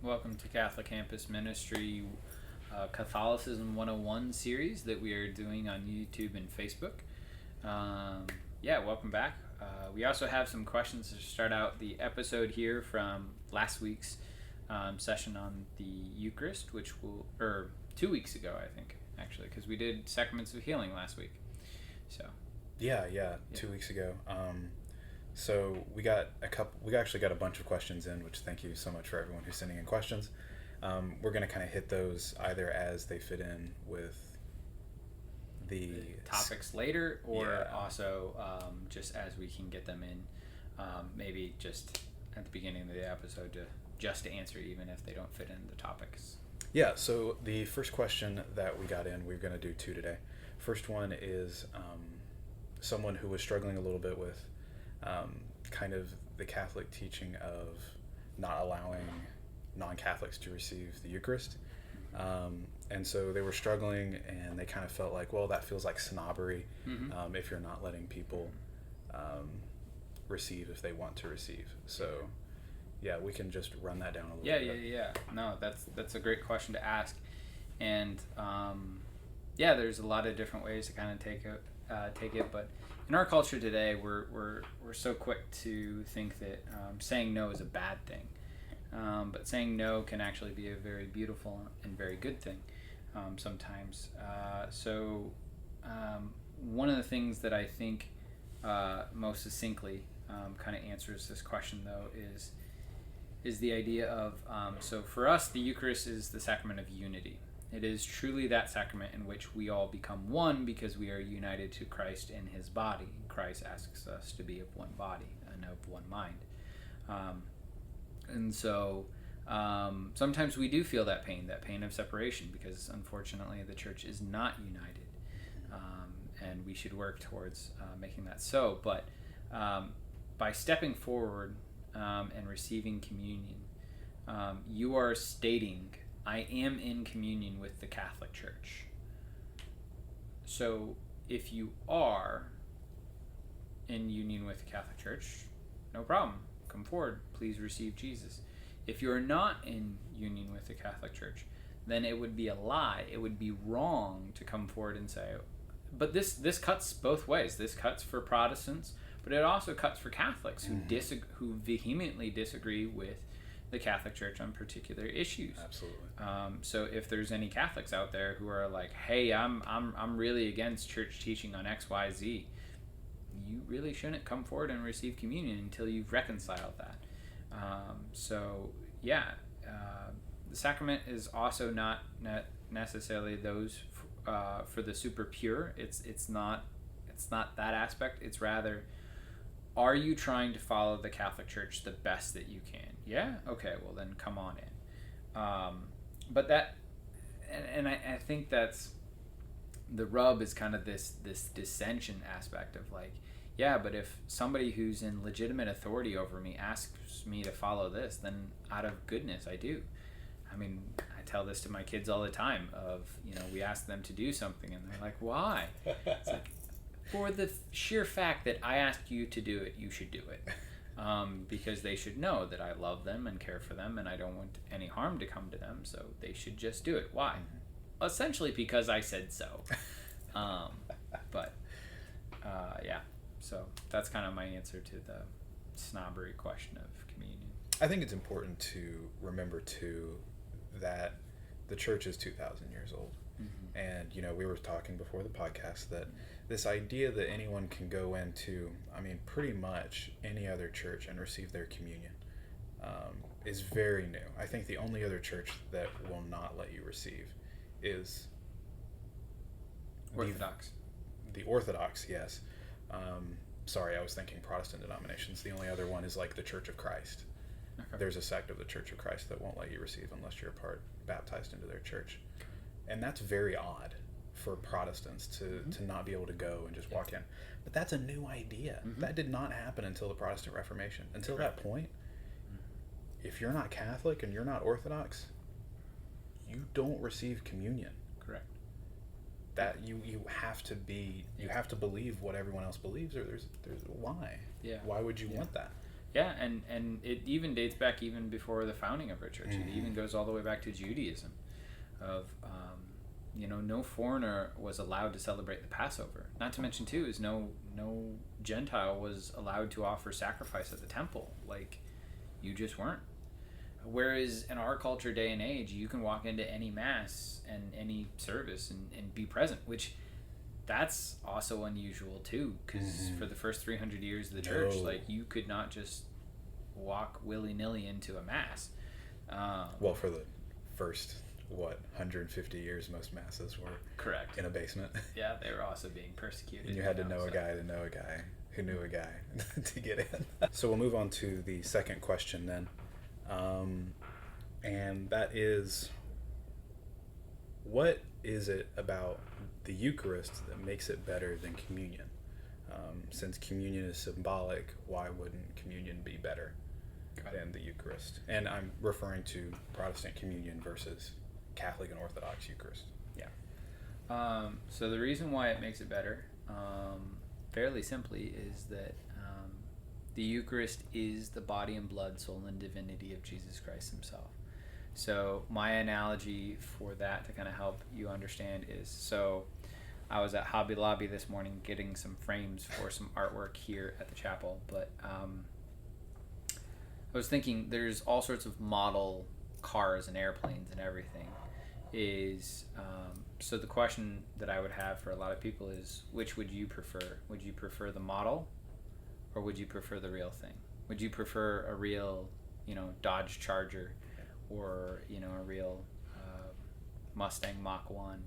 Welcome to Catholic Campus Ministry Catholicism 101 series that we are doing on YouTube and Facebook. Welcome back. We also have some questions to start out the episode here from last week's session on the Eucharist, or 2 weeks ago, I think, actually, because we did Sacraments of Healing last week. So. Yeah, 2 weeks ago. So we actually got a bunch of questions in, which thank you so much for everyone who's sending in questions. We're going to kind of hit those either as they fit in with the topics later, or also just as we can get them in, maybe just at the beginning of the episode to answer, even if they don't fit in the topics. Yeah, so the first question that we got in, we're going to do two today. First one is someone who was struggling a little bit with kind of the Catholic teaching of not allowing non-Catholics to receive the Eucharist. And so they were struggling, and they kind of felt like, well, that feels like snobbery if you're not letting people receive if they want to receive. So, yeah, we can just run that down a little bit. Yeah. No, that's a great question to ask. And, there's a lot of different ways to kind of take it, but in our culture today, we're so quick to think that saying no is a bad thing, but saying no can actually be a very beautiful and very good thing sometimes. One of the things that I think most succinctly kind of answers this question, though, is the idea of so for us, the Eucharist is the sacrament of unity. It is truly that sacrament in which we all become one because we are united to Christ in his body. Christ asks us to be of one body and of one mind. Sometimes we do feel that pain of separation, because unfortunately the church is not united. And we should work towards making that so. But by stepping forward and receiving communion, you are stating, I am in communion with the Catholic Church. So if you are in union with the Catholic Church, no problem. Come forward. Please receive Jesus. If you're not in union with the Catholic Church, then it would be a lie. It would be wrong to come forward and say, but this cuts both ways. This cuts for Protestants, but it also cuts for Catholics who vehemently disagree with the Catholic Church on particular issues. Absolutely. So if there's any Catholics out there who are like, hey, I'm really against church teaching on X, Y, Z, you really shouldn't come forward and receive communion until you've reconciled that. The sacrament is also not necessarily those for the super pure. It's not that aspect. It's rather, are you trying to follow the Catholic Church the best that you can? Yeah? Okay, well then come on in. But that, and I think that's, the rub is kind of this dissension aspect of like, yeah, but if somebody who's in legitimate authority over me asks me to follow this, then out of goodness I do. I mean, I tell this to my kids all the time of, we ask them to do something and they're like, why? It's like, for the sheer fact that I asked you to do it, you should do it. Because they should know that I love them and care for them and I don't want any harm to come to them, so they should just do it. Why? Essentially because I said so. So that's kind of my answer to the snobbery question of communion. I think it's important to remember, too, that the church is 2,000 years old. And, we were talking before the podcast that this idea that anyone can go into, pretty much any other church and receive their communion is very new. I think the only other church that will not let you receive is Orthodox. The Orthodox, yes. Sorry, I was thinking Protestant denominations. The only other one is like the Church of Christ. Okay. There's a sect of the Church of Christ that won't let you receive unless you're baptized into their church. And that's very odd for Protestants to not be able to go and just walk in. But that's a new idea. That did not happen until the Protestant Reformation. Until that point, if you're not Catholic and you're not Orthodox, you don't receive communion. Correct. That you have to be, you have to believe what everyone else believes, or there's why? Yeah. Why would you want that? Yeah, and it even dates back even before the founding of our church. It even goes all the way back to Judaism, of no foreigner was allowed to celebrate the Passover. Not to mention too is no Gentile was allowed to offer sacrifice at the temple. Like, you just weren't. Whereas in our culture, day and age, you can walk into any mass and any service and be present, which that's also unusual too, because for the first 300 years of the church, like, you could not just walk willy-nilly into a mass. Well, for the first 150 years, most masses were correct in a basement. Yeah, they were also being persecuted. And you had to know a guy to know a guy who knew a guy to get in. So we'll move on to the second question then, and that is, what is it about the Eucharist that makes it better than communion? Since communion is symbolic, why wouldn't communion be better than the Eucharist? And I'm referring to Protestant communion versus Catholic and Orthodox Eucharist. Yeah. So the reason why it makes it better, fairly simply, is that the Eucharist is the body and blood, soul and divinity of Jesus Christ himself. So my analogy for that, to kind of help you understand, is, so I was at Hobby Lobby this morning getting some frames for some artwork here at the chapel, but I was thinking there's all sorts of model cars and airplanes and everything. So the question that I would have for a lot of people is, which would you prefer? Would you prefer the model, or would you prefer the real thing? Would you prefer a real, Dodge Charger, or a real Mustang Mach 1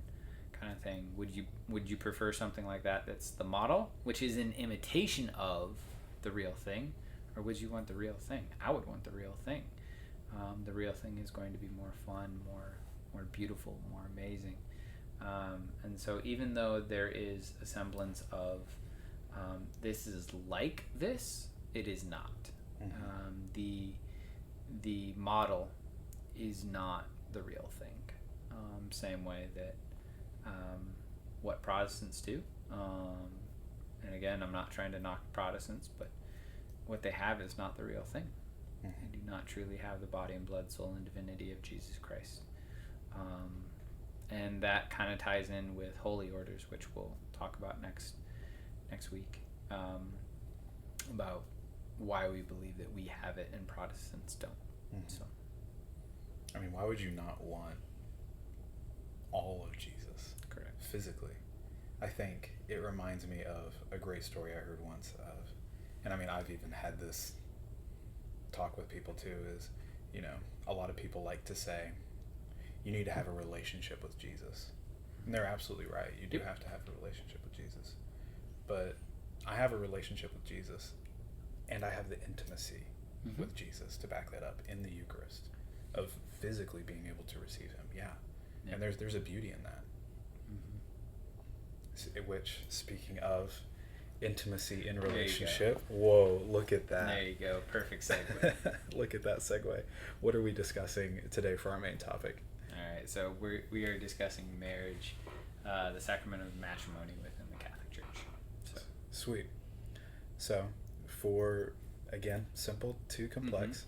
kind of thing? Would you prefer something like that that's the model, which is an imitation of the real thing, or would you want the real thing? I would want the real thing. The real thing is going to be more fun, more beautiful, more amazing. And so even though there is a semblance of this is like this, it is not. The model is not the real thing. Same way that what Protestants do, and again, I'm not trying to knock Protestants, but what they have is not the real thing. They do not truly have the body and blood, soul and divinity of Jesus Christ. And that kind of ties in with holy orders, which we'll talk about next week, about why we believe that we have it and Protestants don't. So, I mean, why would you not want all of Jesus? Correct. Physically. I think it reminds me of a great story I heard once of, and I mean, I've even had this talk with people too, is, a lot of people like to say, you need to have a relationship with Jesus. And they're absolutely right. You do have to have a relationship with Jesus. But I have a relationship with Jesus, and I have the intimacy with Jesus to back that up in the Eucharist, of physically being able to receive him. Yeah. And there's a beauty in that. Which, speaking of intimacy in relationship, whoa, look at that. There you go. Perfect segue. Look at that segue. What are we discussing today for our main topic? All right, so we are discussing marriage, the sacrament of matrimony within the Catholic Church. So. Sweet. So, for, again, simple to complex,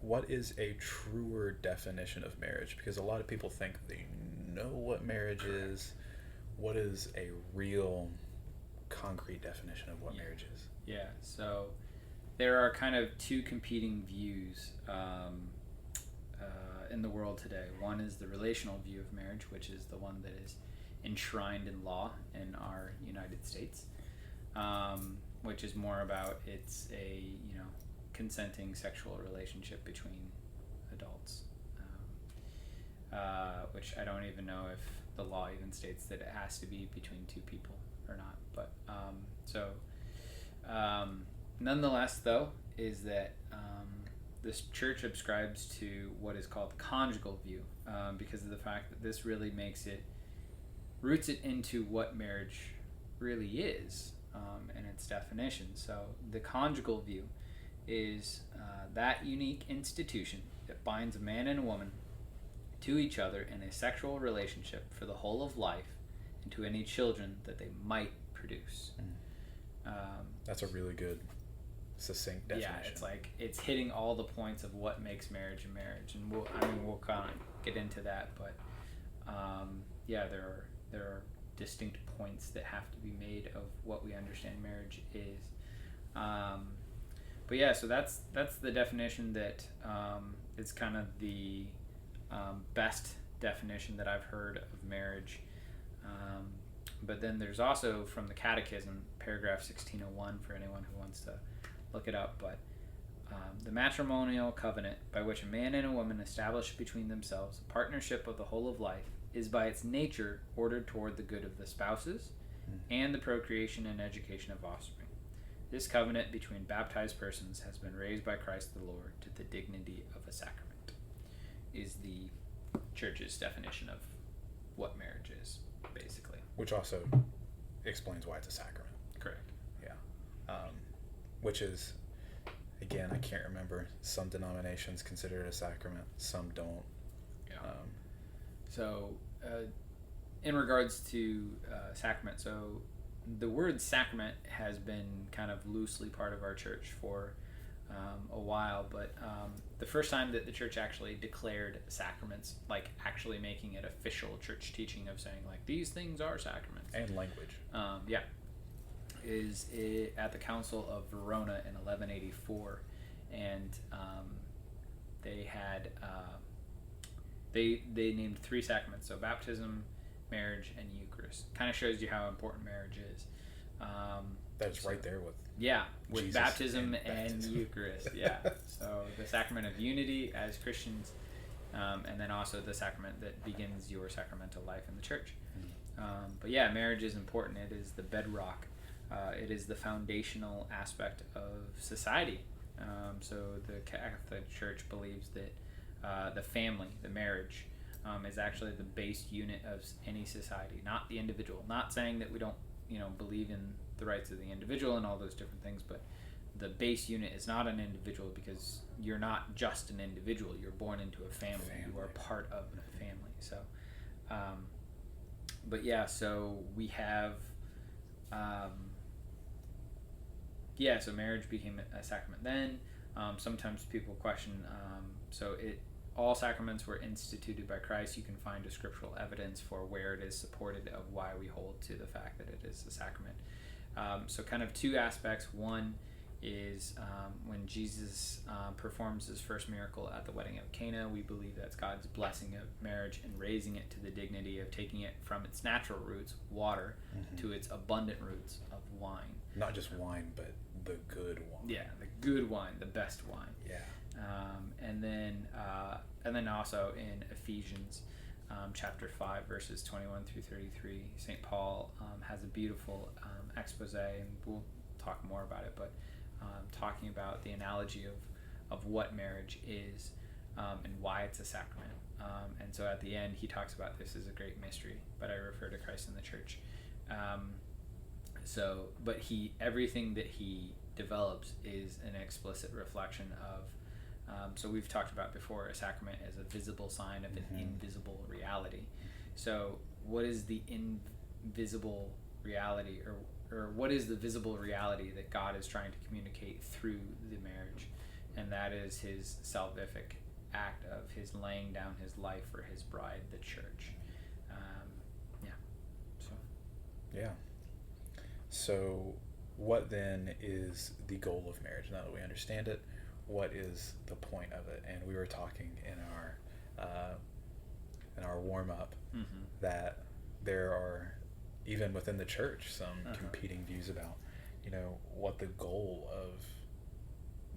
what is a truer definition of marriage? Because a lot of people think they know what marriage is. What is a real concrete definition of what marriage is? Yeah, so there are kind of two competing views in the world today. One is the relational view of marriage, which is the one that is enshrined in law in our United States, which is more about it's a consenting sexual relationship between adults, which I don't even know if the law even states that it has to be between two people or not. But nonetheless, though, is that this church subscribes to what is called the conjugal view, because of the fact that this really roots it into what marriage really is, and its definition. So the conjugal view is that unique institution that binds a man and a woman to each other in a sexual relationship for the whole of life, and to any children that they might produce. That's a really good succinct definition. Yeah, it's like it's hitting all the points of what makes marriage a marriage, and we'll kind of get into that, but there are distinct points that have to be made of what we understand marriage is. But yeah, so that's the definition that is kind of the best definition that I've heard of marriage. But then there's also from the Catechism, paragraph 1601, for anyone who wants to look it up. But the matrimonial covenant by which a man and a woman establish between themselves a partnership of the whole of life is by its nature ordered toward the good of the spouses and the procreation and education of offspring. This covenant between baptized persons has been raised by Christ the Lord to the dignity of a sacrament, is the Church's definition of what marriage is, basically. Which also explains why it's a sacrament. Correct. Yeah. Which is, again, I can't remember. Some denominations consider it a sacrament, some don't. Yeah. So, in regards to sacrament, so the word sacrament has been kind of loosely part of our church for a while, but the first time that the church actually declared sacraments, like actually making it official church teaching of saying like these things are sacraments and language, is at the Council of Verona in 1184, and they had they named 3 sacraments: so baptism, marriage, and Eucharist. Kind of shows you how important marriage is. That's right there with with Jesus baptism and Eucharist. Yeah. So the sacrament of unity as Christians, and then also the sacrament that begins your sacramental life in the church. But yeah, marriage is important. It is the bedrock. It is the foundational aspect of society. So the Catholic Church believes that the family, the marriage, is actually the base unit of any society, not the individual. Not saying that we don't, believe in the rights of the individual and all those different things, but the base unit is not an individual, because you're not just an individual. You're born into a family. You are part of a family. So, but yeah, so we have, so marriage became a sacrament then. Sometimes people question, all sacraments were instituted by Christ. You can find a scriptural evidence for where it is supported of why we hold to the fact that it is a sacrament. So kind of 2 aspects. One is when Jesus performs his first miracle at the wedding of Cana, we believe that's God's blessing of marriage and raising it to the dignity of taking it from its natural roots, water, to its abundant roots of wine. Not just wine, but the good wine. Yeah, the good wine, the best wine. Yeah. And then also in Ephesians chapter 5 verses 21 through 33, St. Paul has a beautiful expose, and we'll talk more about it, but talking about the analogy of what marriage is and why it's a sacrament. And so at the end he talks about this is a great mystery, but I refer to Christ in the church. But everything that he develops is an explicit reflection of so we've talked about before, a sacrament as a visible sign of an invisible reality. So what is the invisible reality, or what is the visible reality that God is trying to communicate through the marriage? And that is his salvific act of his laying down his life for his bride, the church. So what then is the goal of marriage? Now that we understand it, what is the point of it? And we were talking in our warm-up that there are, even within the church, some competing views about what the goal of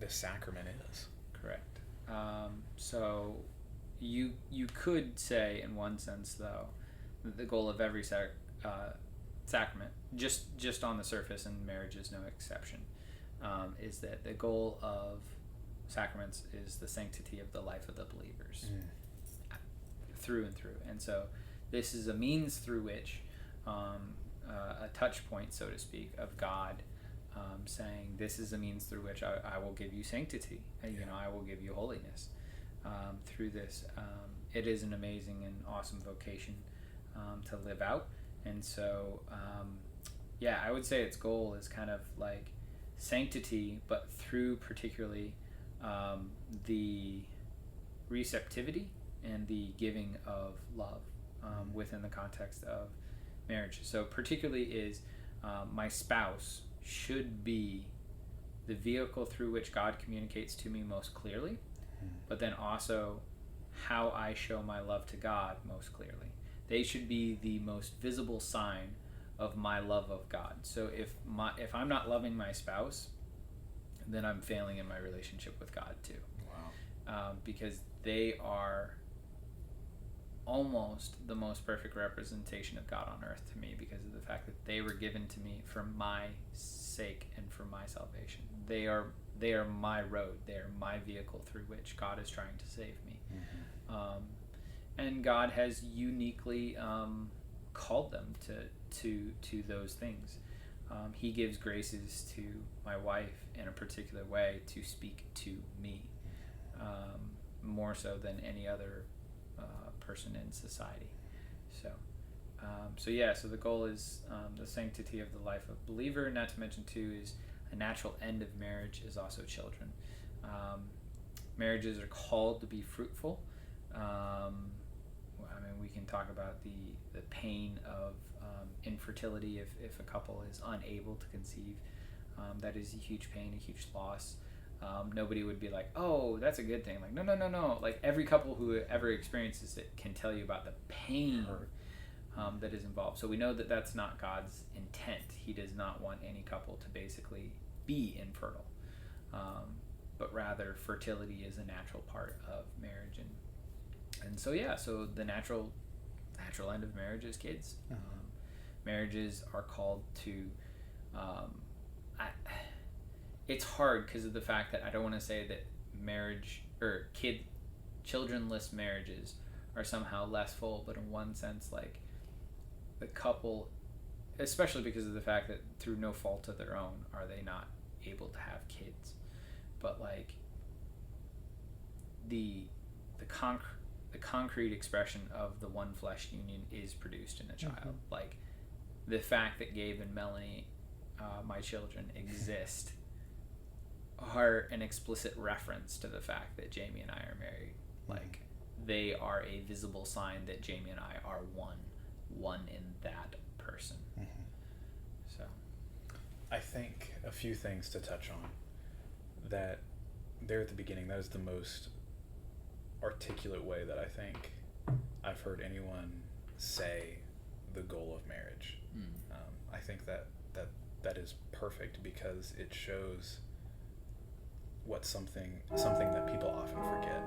this sacrament is. Correct. So you could say, in one sense, though, that the goal of every sacrament, just on the surface, and marriage is no exception, is that the goal of sacraments is the sanctity of the life of the believers, through and through. And so this is a means through which a touch point, so to speak, of God saying, this is a means through which I will give you sanctity, I will give you holiness through this. It is an amazing and awesome vocation to live out. And so I would say its goal is kind of like sanctity, but through particularly the receptivity and the giving of love within the context of marriage. So particularly is my spouse should be the vehicle through which God communicates to me most clearly, but then also how I show my love to God most clearly. They should be the most visible sign of my love of God. So if I'm not loving my spouse, then I'm failing in my relationship with God too. Wow. Because they are almost the most perfect representation of God on earth to me, because of the fact that they were given to me for my sake and for my salvation. They are my road. They are my vehicle through which God is trying to save me. Mm-hmm. And God has uniquely called them to those things. He gives graces to my wife in a particular way to speak to me, more so than any other person in society. So the goal is the sanctity of the life of believer. Not to mention too is a natural end of marriage is also children. Marriages are called to be fruitful. We can talk about the pain of infertility if a couple is unable to conceive. That is a huge pain, a huge loss. Nobody would be like, oh, that's a good thing. Like, no. Like, every couple who ever experiences it can tell you about the pain that is involved. So we know that that's not God's intent. He does not want any couple to basically be infertile. But rather, fertility is a natural part of marriage. And so the natural end of marriage is kids. Marriages are called to... it's hard because of the fact that I don't want to say that marriage or childrenless marriages are somehow less full, but in one sense, like, the couple, especially because of the fact that through no fault of their own are they not able to have kids, but like the concrete expression of the one flesh union is produced in a child. Mm-hmm. Like, the fact that Gabe and Melanie, my children, exist are an explicit reference to the fact that Jamie and I are married. Like, they are a visible sign that Jamie and I are one in that person. Mm-hmm. So I think a few things to touch on. That there at the beginning, that is the most articulate way that I think I've heard anyone say the goal of marriage. I think that is perfect because it shows what something that people often forget,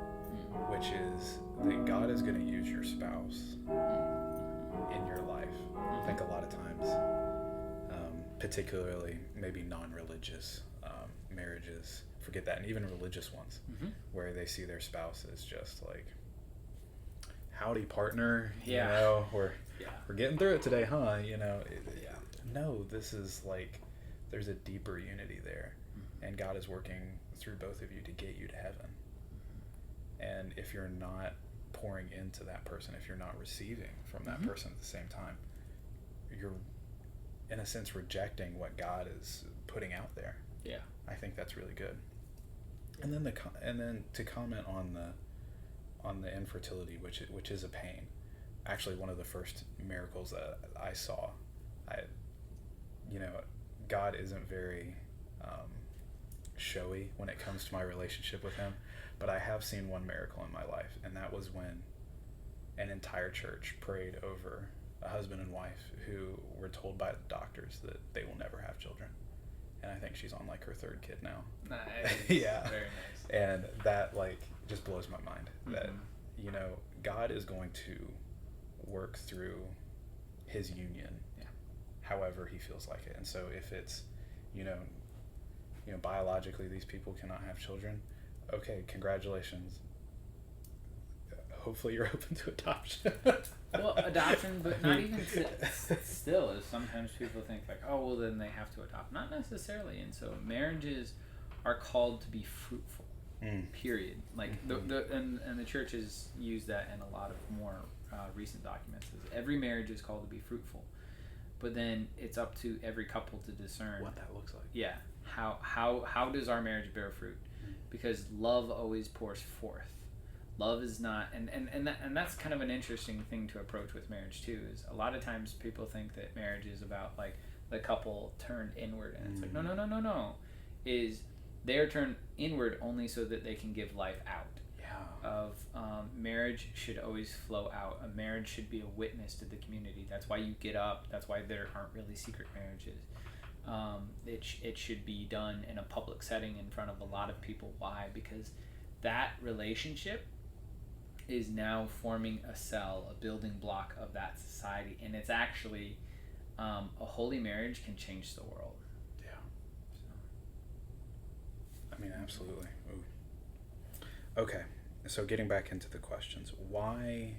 which is that God is going to use your spouse in your life. I think a lot of times, particularly maybe non-religious marriages, forget that, and even religious ones, where they see their spouse as just like, howdy partner, you know, we're getting through it today, huh? You know, no, this is like, there's a deeper unity there, and God is working through both of you to get you to heaven. And if you're not pouring into that person, if you're not receiving from that person at the same time, you're in a sense rejecting what God is putting out there. Yeah, I think that's really good. And then to comment on the infertility, which is a pain. Actually, one of the first miracles that I saw, God isn't very showy when it comes to my relationship with him, but I have seen one miracle in my life, and that was when an entire church prayed over a husband and wife who were told by the doctors that they will never have children. And I think she's on like her third kid now. Nice. Yeah. Very nice. And that like just blows my mind that, God is going to work through his union however he feels like it. And so if it's, biologically these people cannot have children, okay, congratulations. Hopefully you're open to adoption. Well, adoption, but not even still, is sometimes people think like, oh, well, then they have to adopt. Not necessarily. And so marriages are called to be fruitful, period. Like, and the church has used that in a lot of more recent documents. Every marriage is called to be fruitful. but then it's up to every couple to discern what that looks like. Yeah, how does our marriage bear fruit? Because love always pours forth. Love is not, and that's kind of an interesting thing to approach with marriage too. Is a lot of times people think that marriage is about like the couple turned inward, and it's like no. Is they're turned inward only so that they can give life out. Of marriage should always flow out. A marriage should be a witness to the community. That's why you get up. That's why there aren't really secret marriages. It should be done in a public setting in front of a lot of people. Why? Because that relationship is now forming a cell, a building block of that society, and it's actually a holy marriage can change the world. Yeah. I mean, absolutely. Ooh. Okay. So getting back into the questions, why,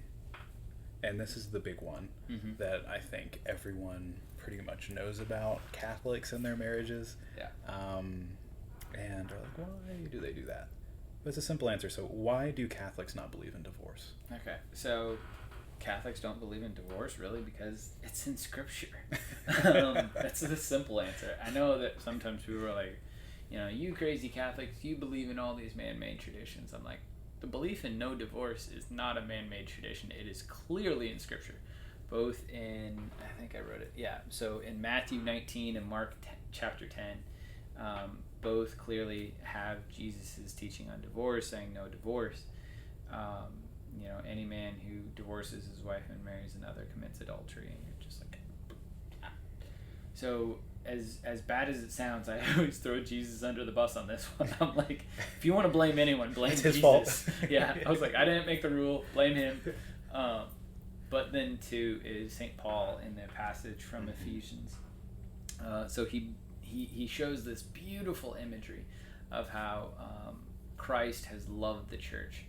and this is the big one that I think everyone pretty much knows about Catholics and their marriages. Yeah. And they're like, why do they do that? But it's a simple answer. So why do Catholics not believe in divorce? Okay. So Catholics don't believe in divorce, really, because it's in Scripture. That's the simple answer. I know that sometimes people are like, you crazy Catholics, you believe in all these man-made traditions. I'm like, the belief in no divorce is not a man-made tradition. It is clearly in Scripture, both in, I think I wrote it, yeah. So in Matthew 19 and Mark chapter 10, both clearly have Jesus' teaching on divorce, saying no divorce. Any man who divorces his wife and marries another commits adultery, and you're just like, ah. So as bad as it sounds, I always throw Jesus under the bus on this one. I'm like, if you want to blame anyone, blame it's Jesus. His fault. Yeah, I was like, I didn't make the rule, blame him. But then too is St. Paul in the passage from Ephesians. So he shows this beautiful imagery of how Christ has loved the church,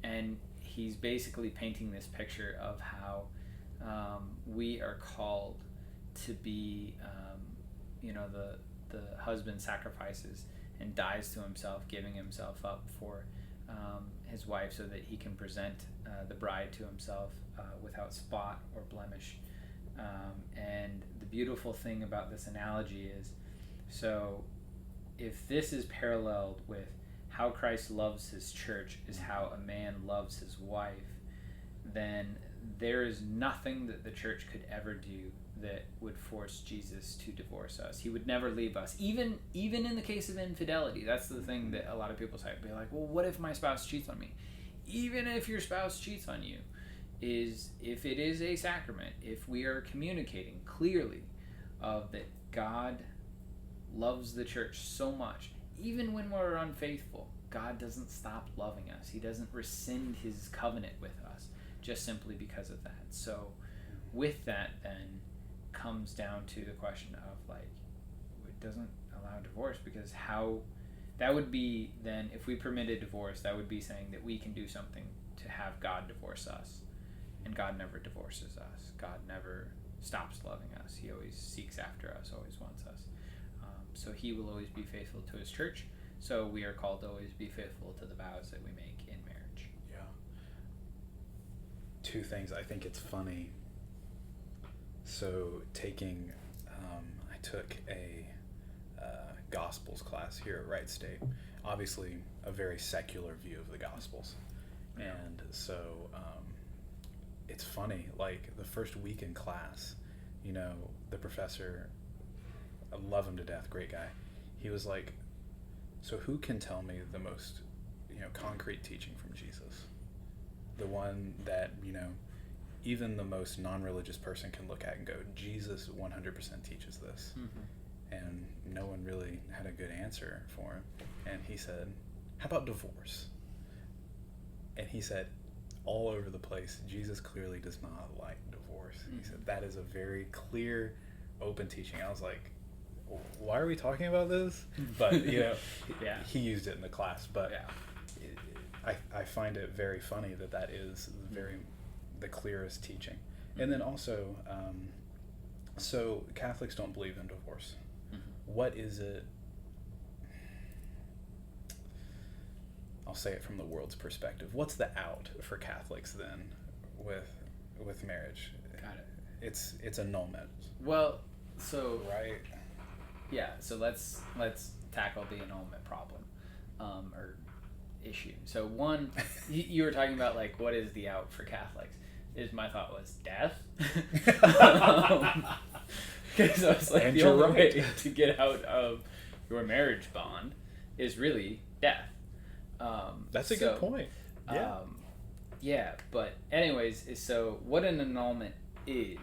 and he's basically painting this picture of how we are called to be, the husband sacrifices and dies to himself, giving himself up for his wife so that he can present the bride to himself without spot or blemish. And the beautiful thing about this analogy is, so if this is paralleled with how Christ loves his church is how a man loves his wife, then there is nothing that the church could ever do that would force Jesus to divorce us. He would never leave us, even in the case of infidelity. That's the thing that a lot of people say. Be like, well, what if my spouse cheats on me? Even if your spouse cheats on you, if it is a sacrament, if we are communicating clearly that God loves the church so much, even when we're unfaithful, God doesn't stop loving us. He doesn't rescind his covenant with us just simply because of that. So with that then comes down to the question of like, it doesn't allow divorce, because how that would be then, if we permitted divorce, that would be saying that we can do something to have God divorce us, and God never divorces us. God never stops loving us. He always seeks after us, always wants us. So he will always be faithful to his church. So we are called to always be faithful to the vows that we make in marriage. Yeah. Two things. I think it's funny. So I took a Gospels class here at Wright State. Obviously, a very secular view of the Gospels. Yeah. And so it's funny, like the first week in class, the professor, I love him to death, great guy. He was like, so who can tell me the most, concrete teaching from Jesus? The one that, even the most non-religious person can look at and go, Jesus 100% teaches this. Mm-hmm. And no one really had a good answer for him. And he said, how about divorce? And he said, all over the place, Jesus clearly does not like divorce. Mm-hmm. He said, that is a very clear, open teaching. I was like, why are we talking about this? But yeah. He used it in the class. But I find it very funny that is the clearest teaching. And then also, so Catholics don't believe in divorce. Mm-hmm. What is it? I'll say it from the world's perspective. What's the out for Catholics then with marriage? Got it. it's annulment. Well, so right. Yeah, so let's tackle the annulment problem, or issue. So one, you were talking about like what is the out for Catholics? My thought was death, because I was like the only way to get out of your marriage bond is really death. That's a good point. Yeah. Yeah, but anyways, so what an annulment is.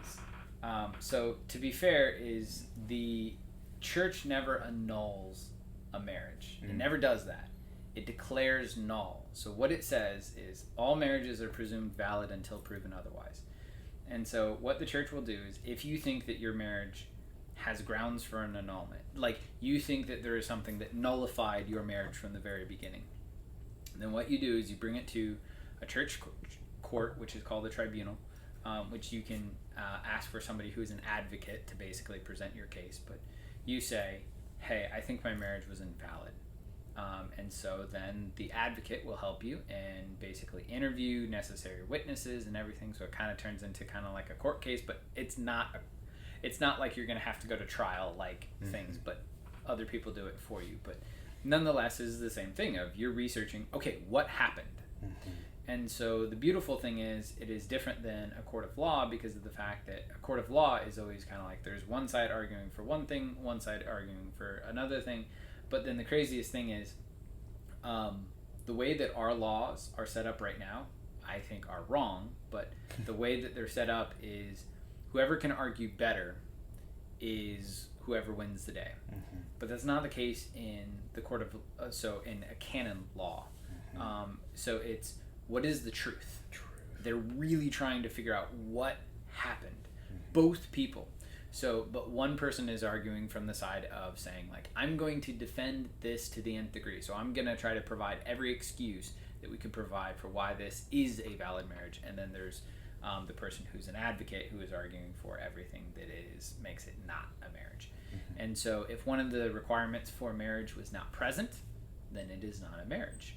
So to be fair, is the church never annuls a marriage. It never does that. It declares null. So what it says is all marriages are presumed valid until proven otherwise. And so what the church will do is, if you think that your marriage has grounds for an annulment, like you think that there is something that nullified your marriage from the very beginning, then what you do is you bring it to a church court, which is called a tribunal, which you can ask for somebody who is an advocate to basically present your case. But you say, hey, I think my marriage was invalid. And so then the advocate will help you and basically interview necessary witnesses and everything. So it kind of turns into kind of like a court case, but it's not like you're going to have to go to trial like things, but other people do it for you. But nonetheless, it's the same thing of you're researching, okay, what happened? And so the beautiful thing is it is different than a court of law, because of the fact that a court of law is always kind of like there's one side arguing for one thing, one side arguing for another thing. But then the craziest thing is the way that our laws are set up right now, I think are wrong, but the way that they're set up is whoever can argue better is whoever wins the day. But that's not the case in the court of, in a canon law. So it's, what is the truth? They're really trying to figure out what happened. Both people. So, but one person is arguing from the side of saying, like, I'm going to defend this to the nth degree. So I'm going to try to provide every excuse that we could provide for why this is a valid marriage. And then there's the person who's an advocate who is arguing for everything that makes it not a marriage. And so if one of the requirements for marriage was not present, then it is not a marriage.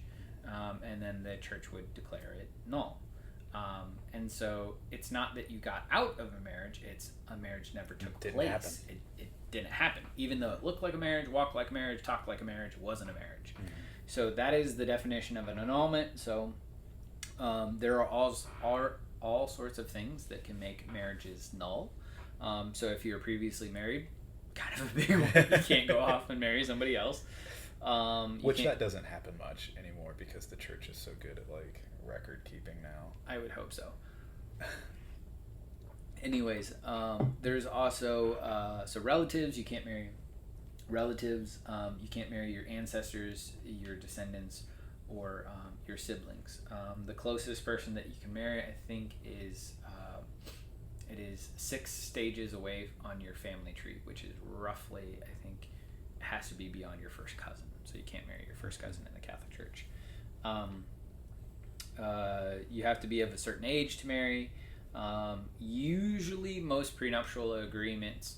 And then the church would declare it null. And so it's not that you got out of a marriage, it's a marriage never took place. It didn't happen. Even though it looked like a marriage, walked like a marriage, talked like a marriage, wasn't a marriage. So that is the definition of an annulment. So there are all sorts of things that can make marriages null. So if you were previously married, kind of a big one, you can't go off and marry somebody else. Which that doesn't happen much anymore because the church is so good at like record keeping now. I would hope so. Anyways, there's also so relatives. You can't marry relatives. You can't marry your ancestors, your descendants, or your siblings. The closest person that you can marry, I think, is it is 6 stages away on your family tree, which is roughly, I think, has to be beyond your first cousin. So you can't marry your first cousin in the Catholic Church. You have to be of a certain age to marry. Usually most prenuptial agreements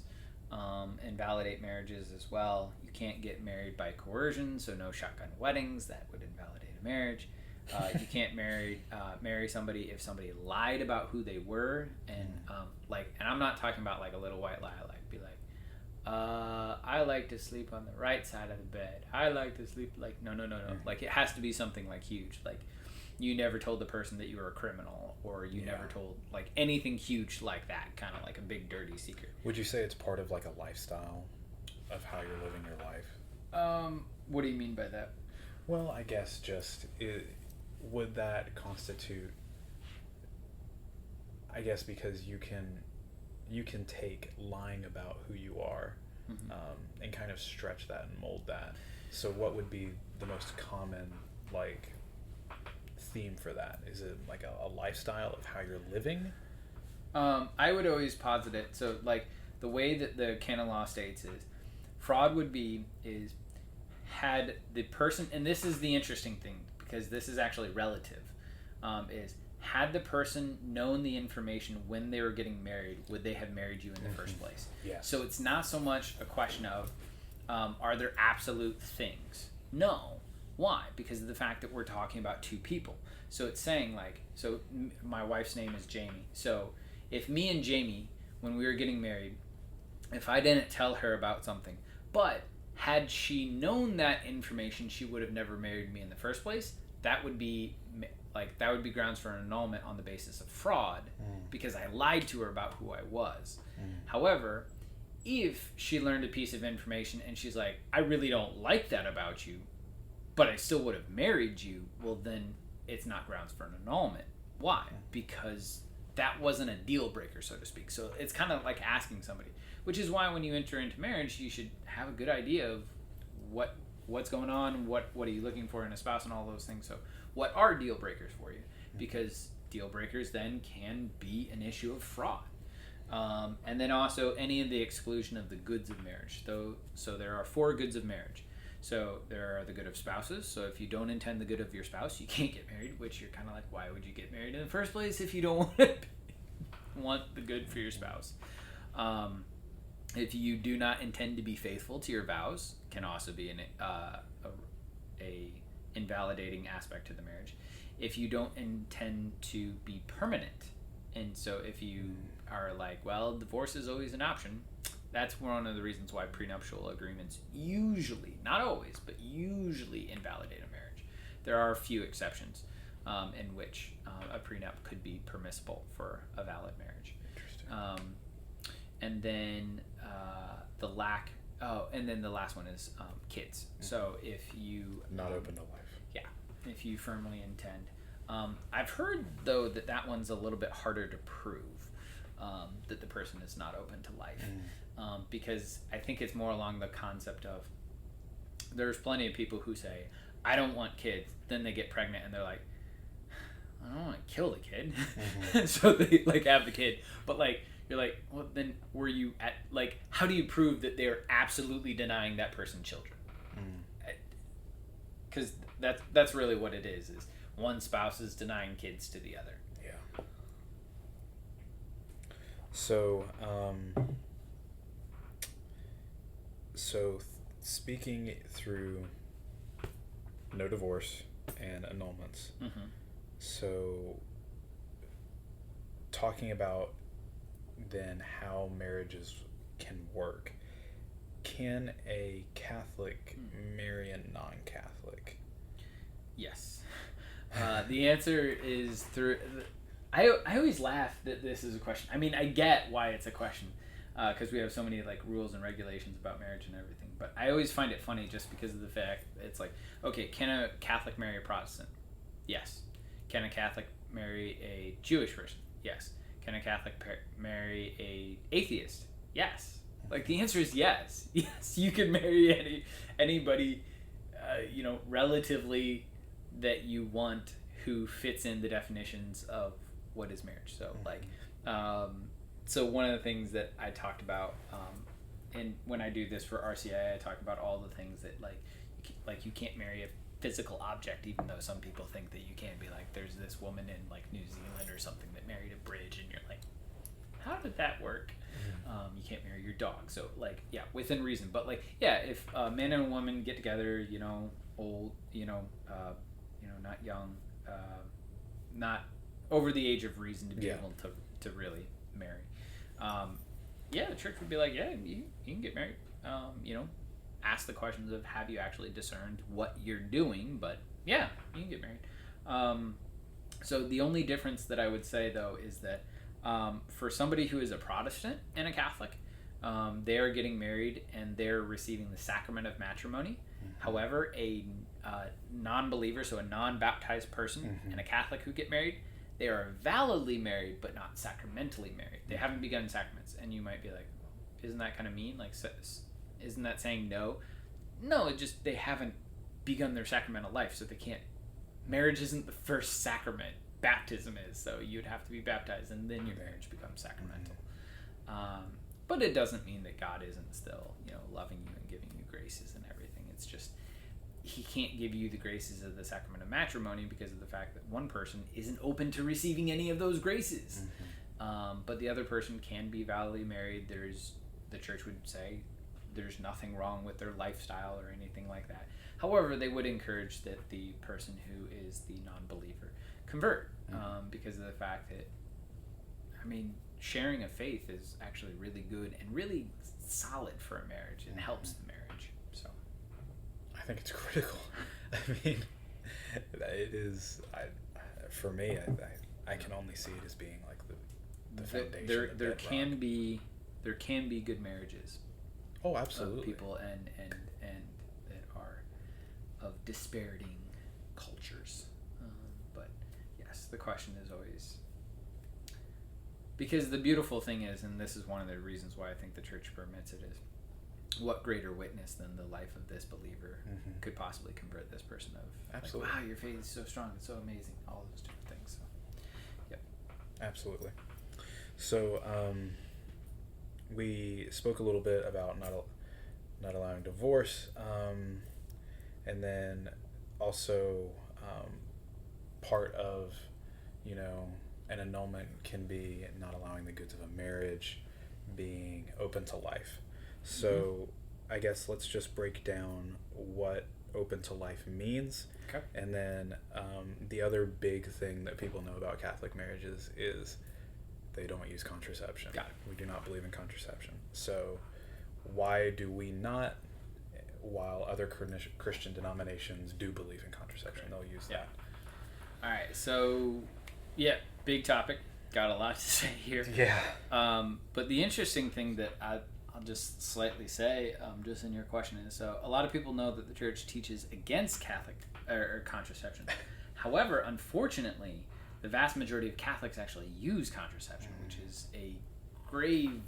invalidate marriages as well. You can't get married by coercion, so no shotgun weddings. That would invalidate a marriage. You can't marry somebody if somebody lied about who they were, and and I'm not talking about like a little white lie, like be like, I like to sleep on the right side of the bed. I like to sleep like no. Like it has to be something like huge. Like you never told the person that you were a criminal, or you never told like anything huge like that, kind of like a big dirty secret. Would you say it's part of like a lifestyle of how you're living your life? What do you mean by that? Well, I guess just would that constitute, I guess, because you can take lying about who you are and kind of stretch that and mold that. So what would be the most common like theme for that? Is it like a lifestyle of how you're living? I would always posit it. So like the way that the canon law states is fraud is had the person, and this is the interesting thing because this is actually relative, is had the person known the information when they were getting married, would they have married you in the first place? Yeah. So it's not so much a question of are there absolute things? No. Why? Because of the fact that we're talking about 2 people. So it's saying like, so my wife's name is Jamie. So if me and Jamie, when we were getting married, if I didn't tell her about something, but had she known that information, she would have never married me in the first place. That would be grounds for an annulment on the basis of fraud, because I lied to her about who I was. However, if she learned a piece of information and she's like, I really don't like that about you, but I still would have married you, well, then it's not grounds for an annulment. Why? Because that wasn't a deal breaker, so to speak. So it's kind of like asking somebody, which is why when you enter into marriage, you should have a good idea of what's going on, what are you looking for in a spouse, and all those things. So what are deal breakers for you? Because deal breakers then can be an issue of fraud. And then also any of the exclusion of the goods of marriage. So there are 4 goods of marriage. So there are the good of spouses. So if you don't intend the good of your spouse, you can't get married, which you're kind of like, why would you get married in the first place if you don't want the good for your spouse? If you do not intend to be faithful to your vows, can also be a invalidating aspect to the marriage. If you don't intend to be permanent, and so if you are like, well, divorce is always an option, that's one of the reasons why prenuptial agreements usually, not always, but usually invalidate a marriage. There are a few exceptions in which a prenup could be permissible for a valid marriage. Interesting. And then the last one is kids. So if you not open to life. Yeah, if you firmly intend. I've heard though that one's a little bit harder to prove, that the person is not open to life, because I think it's more along the concept of, there's plenty of people who say, I don't want kids, then they get pregnant and they're like, I don't want to kill the kid. So they have the kid, but you're like, well, then were you at, how do you prove that they're absolutely denying that person children? Because that's really what it is one spouse is denying kids to the other. Yeah. So, speaking through no divorce and annulments, so talking about then how marriages can work, can a Catholic marry a non-Catholic? Yes. The answer is through... I always laugh that this is a question. I mean, I get why it's a question, because we have so many rules and regulations about marriage and everything, but I always find it funny just because of the fact it's okay, can a Catholic marry a Protestant? Yes. Can a Catholic marry a Jewish person? Yes. Can a Catholic marry a atheist? Yes. The answer is yes. Yes, you can marry anybody, relatively that you want, who fits in the definitions of what is marriage. So so one of the things that I talked about, and when I do this for RCI, I talk about all the things that you can't marry a physical object, even though some people think that you can. Be there's this woman in New Zealand or something that married a bridge, and you're like, how did that work? You can't marry your dog. So within reason. But if a man and a woman get together, old, not young, not over the age of reason to be able to really marry. The church would be you can get married. Ask the questions of, have you actually discerned what you're doing? But you can get married. So the only difference that I would say though is that for somebody who is a Protestant and a Catholic, they are getting married and they're receiving the sacrament of matrimony. However, a non-believer, so a non-baptized person, and a Catholic who get married, they are validly married but not sacramentally married. They haven't begun sacraments. And you might be like, isn't that kind of mean? Isn't that saying no? No, it just, they haven't begun their sacramental life, so they can't. Marriage isn't the first sacrament. Baptism is. So you'd have to be baptized and then your marriage becomes sacramental. But it doesn't mean that God isn't still, loving you and giving you graces and everything. It's just, he can't give you the graces of the sacrament of matrimony because of the fact that one person isn't open to receiving any of those graces. But the other person can be validly married. The church would say there's nothing wrong with their lifestyle or anything like that. However, they would encourage that the person who is the non-believer convert, because of the fact that, sharing of faith is actually really good and really solid for a marriage and helps the marriage. So I think it's critical. I mean, it is. For me, I can only see it as being like the foundation. There can be good marriages. Oh, absolutely. Of people and that are of dispariting cultures. But yes, the question is always, because the beautiful thing is, and this is one of the reasons why I think the church permits it, is what greater witness than the life of this believer could possibly convert this person of, absolutely. Like, wow, your faith is so strong, it's so amazing, all those different things. So, yep. Absolutely. So, we spoke a little bit about not allowing divorce, and then also part of, an annulment can be not allowing the goods of a marriage, being open to life. So I guess let's just break down what open to life means. Okay. And then the other big thing that people know about Catholic marriages is they don't use contraception. Got it. We do not believe in contraception. So why do we not, while other Christian denominations do believe in contraception? They'll use that. All right. So, yeah, big topic. Got a lot to say here. Yeah. But the interesting thing that I'll just slightly say, just in your question, is so a lot of people know that the church teaches against Catholic or contraception. However, unfortunately, the vast majority of Catholics actually use contraception, which is a grave.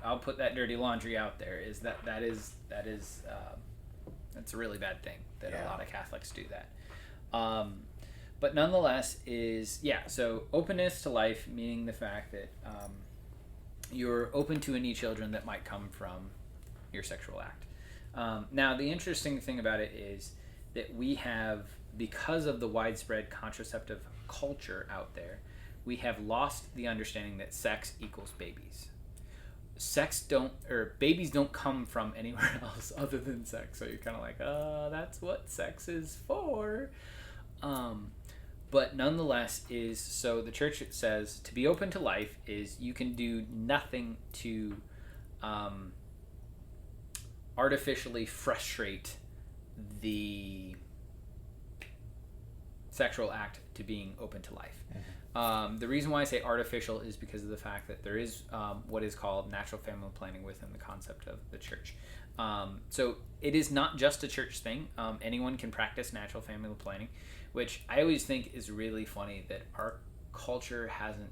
I'll put that dirty laundry out there. Is that is that's a really bad thing that a lot of Catholics do that. But nonetheless, so openness to life, meaning the fact that you're open to any children that might come from your sexual act. Now, the interesting thing about it is that we have, because of the widespread contraceptive culture out there, we have lost the understanding that sex equals babies. Babies don't come from anywhere else other than sex. So you're kind of like, that's what sex is for. But nonetheless so the church says to be open to life is you can do nothing to artificially frustrate the sexual act to being open to life. The reason why I say artificial is because of the fact that there is what is called natural family planning within the concept of the church. So it is not just a church thing. Anyone can practice natural family planning, which I always think is really funny that our culture hasn't.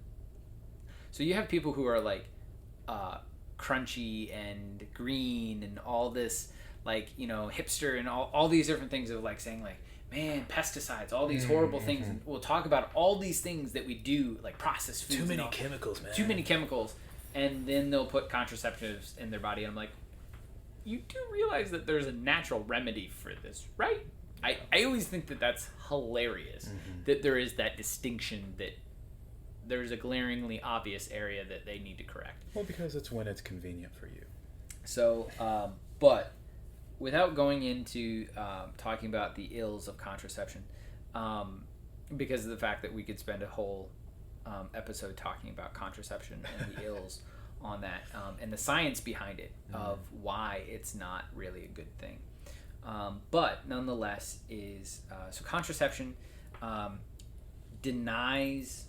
So you have people who are like crunchy and green and all this, like, hipster and all these different things of like saying like, man, pesticides, all these horrible things. And we'll talk about all these things that we do, like processed foods. Too many chemicals, man. Too many chemicals. And then they'll put contraceptives in their body. And I'm like, you do realize that there's a natural remedy for this, right? I always think that that's hilarious, that there is that distinction, that there's a glaringly obvious area that they need to correct. Well, because it's when it's convenient for you. So, but without going into talking about the ills of contraception, because of the fact that we could spend a whole episode talking about contraception and the ills on that, and the science behind it of why it's not really a good thing. But nonetheless so contraception denies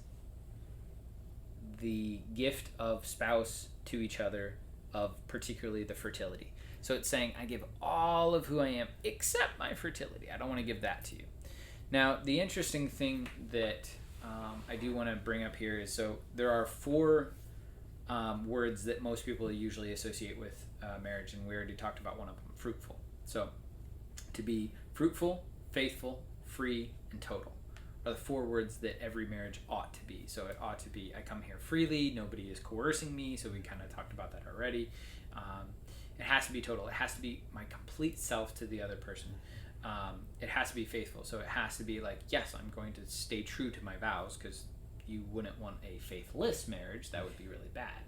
the gift of spouse to each other, of particularly the fertility. So it's saying, I give all of who I am except my fertility. I don't want to give that to you. Now, the interesting thing that I do want to bring up here is, so there are 4 words that most people usually associate with marriage, and we already talked about one of them, fruitful. So to be fruitful, faithful, free, and total are the 4 words that every marriage ought to be. So it ought to be, I come here freely, nobody is coercing me, so we kind of talked about that already. It has to be total. It has to be my complete self to the other person. It has to be faithful. So it has to be like, yes, I'm going to stay true to my vows, because you wouldn't want a faithless marriage. That would be really bad.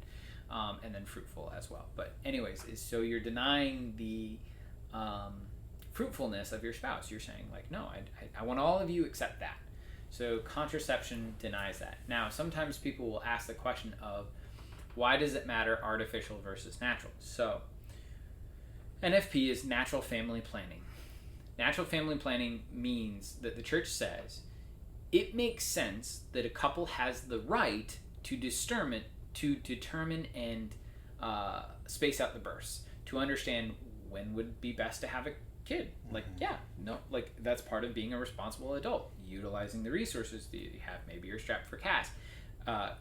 And then fruitful as well. But anyways, so you're denying the fruitfulness of your spouse. You're saying like, no, I want all of you except that. So contraception denies that. Now, sometimes people will ask the question of, why does it matter artificial versus natural? So NFP is natural family planning. Natural family planning means that the church says it makes sense that a couple has the right to determine and space out the births, to understand when would be best to have a kid. Like, that's part of being a responsible adult, utilizing the resources that you have. Maybe you're strapped for cash.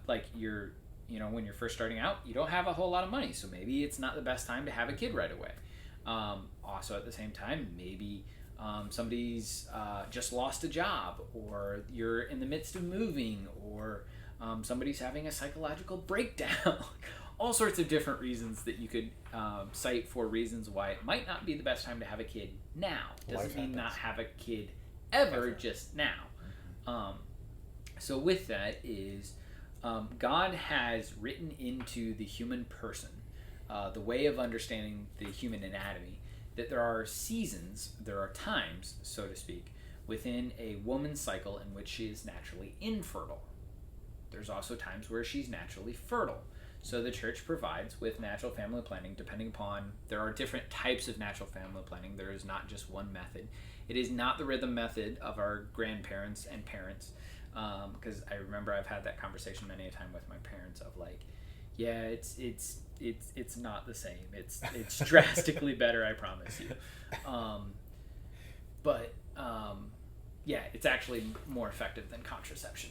When you're first starting out, you don't have a whole lot of money, so maybe it's not the best time to have a kid right away. Also, at the same time, maybe somebody's just lost a job, or you're in the midst of moving, or somebody's having a psychological breakdown. All sorts of different reasons that you could cite for reasons why it might not be the best time to have a kid now. Doesn't mean not have a kid ever. Just now. So with that is God has written into the human person the way of understanding the human anatomy, that there are seasons, there are times, so to speak, within a woman's cycle in which she is naturally infertile. There's also times where she's naturally fertile. So the church provides with natural family planning, depending upon, there are different types of natural family planning. There is not just one method. It is not the rhythm method of our grandparents and parents, because I remember I've had that conversation many a time with my parents of like, yeah, it's not the same. It's drastically better, I promise you. Yeah, it's actually more effective than contraception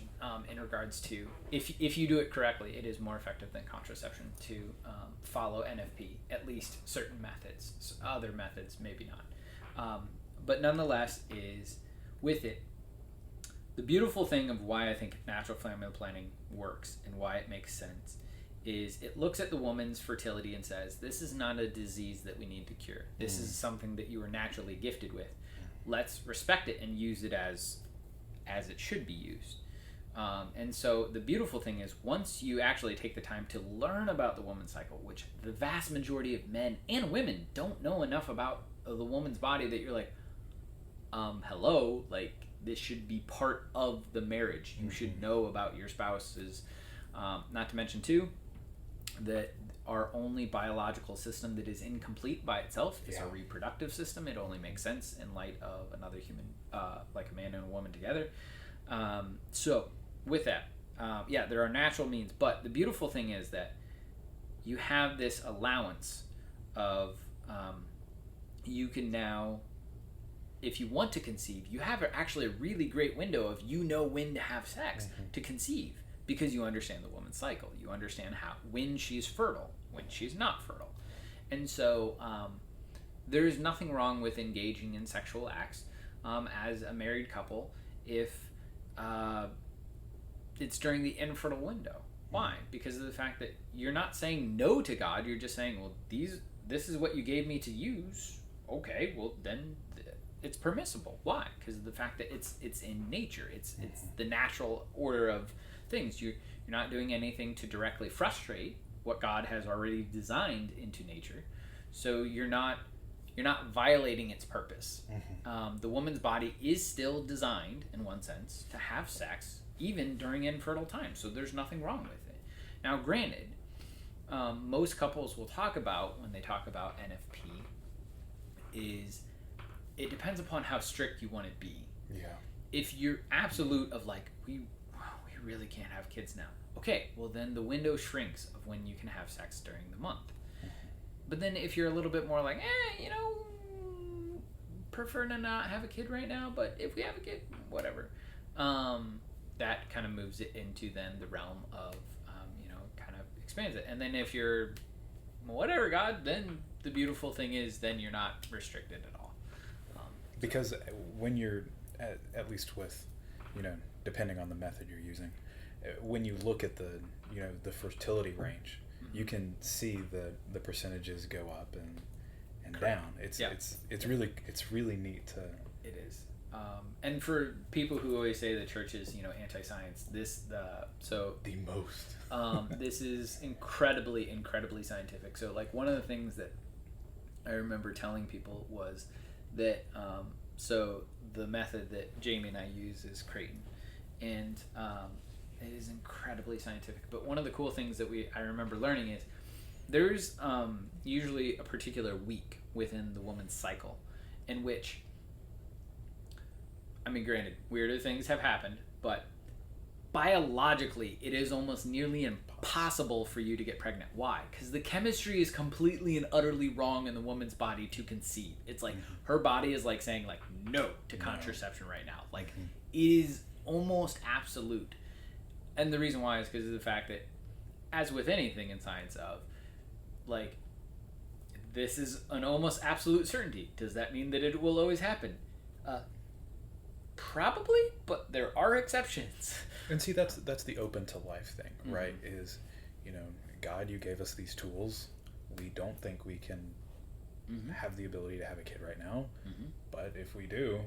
in regards to, if you do it correctly, it is more effective than contraception to follow NFP, at least certain methods. Other methods, maybe not. But nonetheless, is with it, the beautiful thing of why I think natural family planning works and why it makes sense is it looks at the woman's fertility and says, this is not a disease that we need to cure. This is something that you were naturally gifted with. Let's respect it and use it as it should be used. And so the beautiful thing is, once you actually take the time to learn about the woman's cycle, which the vast majority of men and women don't know enough about the woman's body, that you're like, hello, like this should be part of the marriage. You should know about your spouse's, not to mention too, that our only biological system that is incomplete by itself is a reproductive system. It only makes sense in light of another human, like a man and a woman together. So with that, there are natural means, but the beautiful thing is that you have this allowance of, you can now, if you want to conceive, you have actually a really great window of, when to have sex to conceive, because you understand the woman's cycle. You understand when she's fertile, when she's not fertile. And so there's nothing wrong with engaging in sexual acts as a married couple if it's during the infertile window. Why? Because of the fact that you're not saying no to God. You're just saying, well, this is what you gave me to use. Okay, well, then it's permissible. Why? Because of the fact that it's in nature. It's the natural order of things. You're not doing anything to directly frustrate what God has already designed into nature, so you're not violating its purpose. The woman's body is still designed, in one sense, to have sex even during infertile time, so there's nothing wrong with it. Now, granted, most couples will talk about, when they talk about NFP, is it depends upon how strict you want to be. Yeah. If you're absolute of like, we really can't have kids now. Okay, well then the window shrinks of when you can have sex during the month. But then if you're a little bit more like, prefer to not have a kid right now, but if we have a kid, whatever. That kind of moves it into then the realm of, kind of expands it. And then if you're, whatever, God, then the beautiful thing is then you're not restricted at all. Because when you're, at least with, depending on the method you're using, when you look at the fertility range, you can see the percentages go up and down. It's really neat to. It is. And for people who always say the church is anti-science, this is incredibly scientific. So like one of the things that I remember telling people was that so the method that Jamie and I use is Creighton, and it is incredibly scientific. But one of the cool things that I remember learning is there's usually a particular week within the woman's cycle in which, I mean, granted, weirder things have happened, but biologically, it is almost nearly impossible for you to get pregnant. Why? Because the chemistry is completely and utterly wrong in the woman's body to conceive. It's like her body is like saying like no to contraception right now. Like it is almost absolute. And the reason why is because of the fact that, as with anything in science, of like this is an almost absolute certainty. Does that mean that it will always happen? Probably, but there are exceptions. And see, that's the open to life thing, right? Is, God, you gave us these tools. We don't think we can have the ability to have a kid right now, but if we do,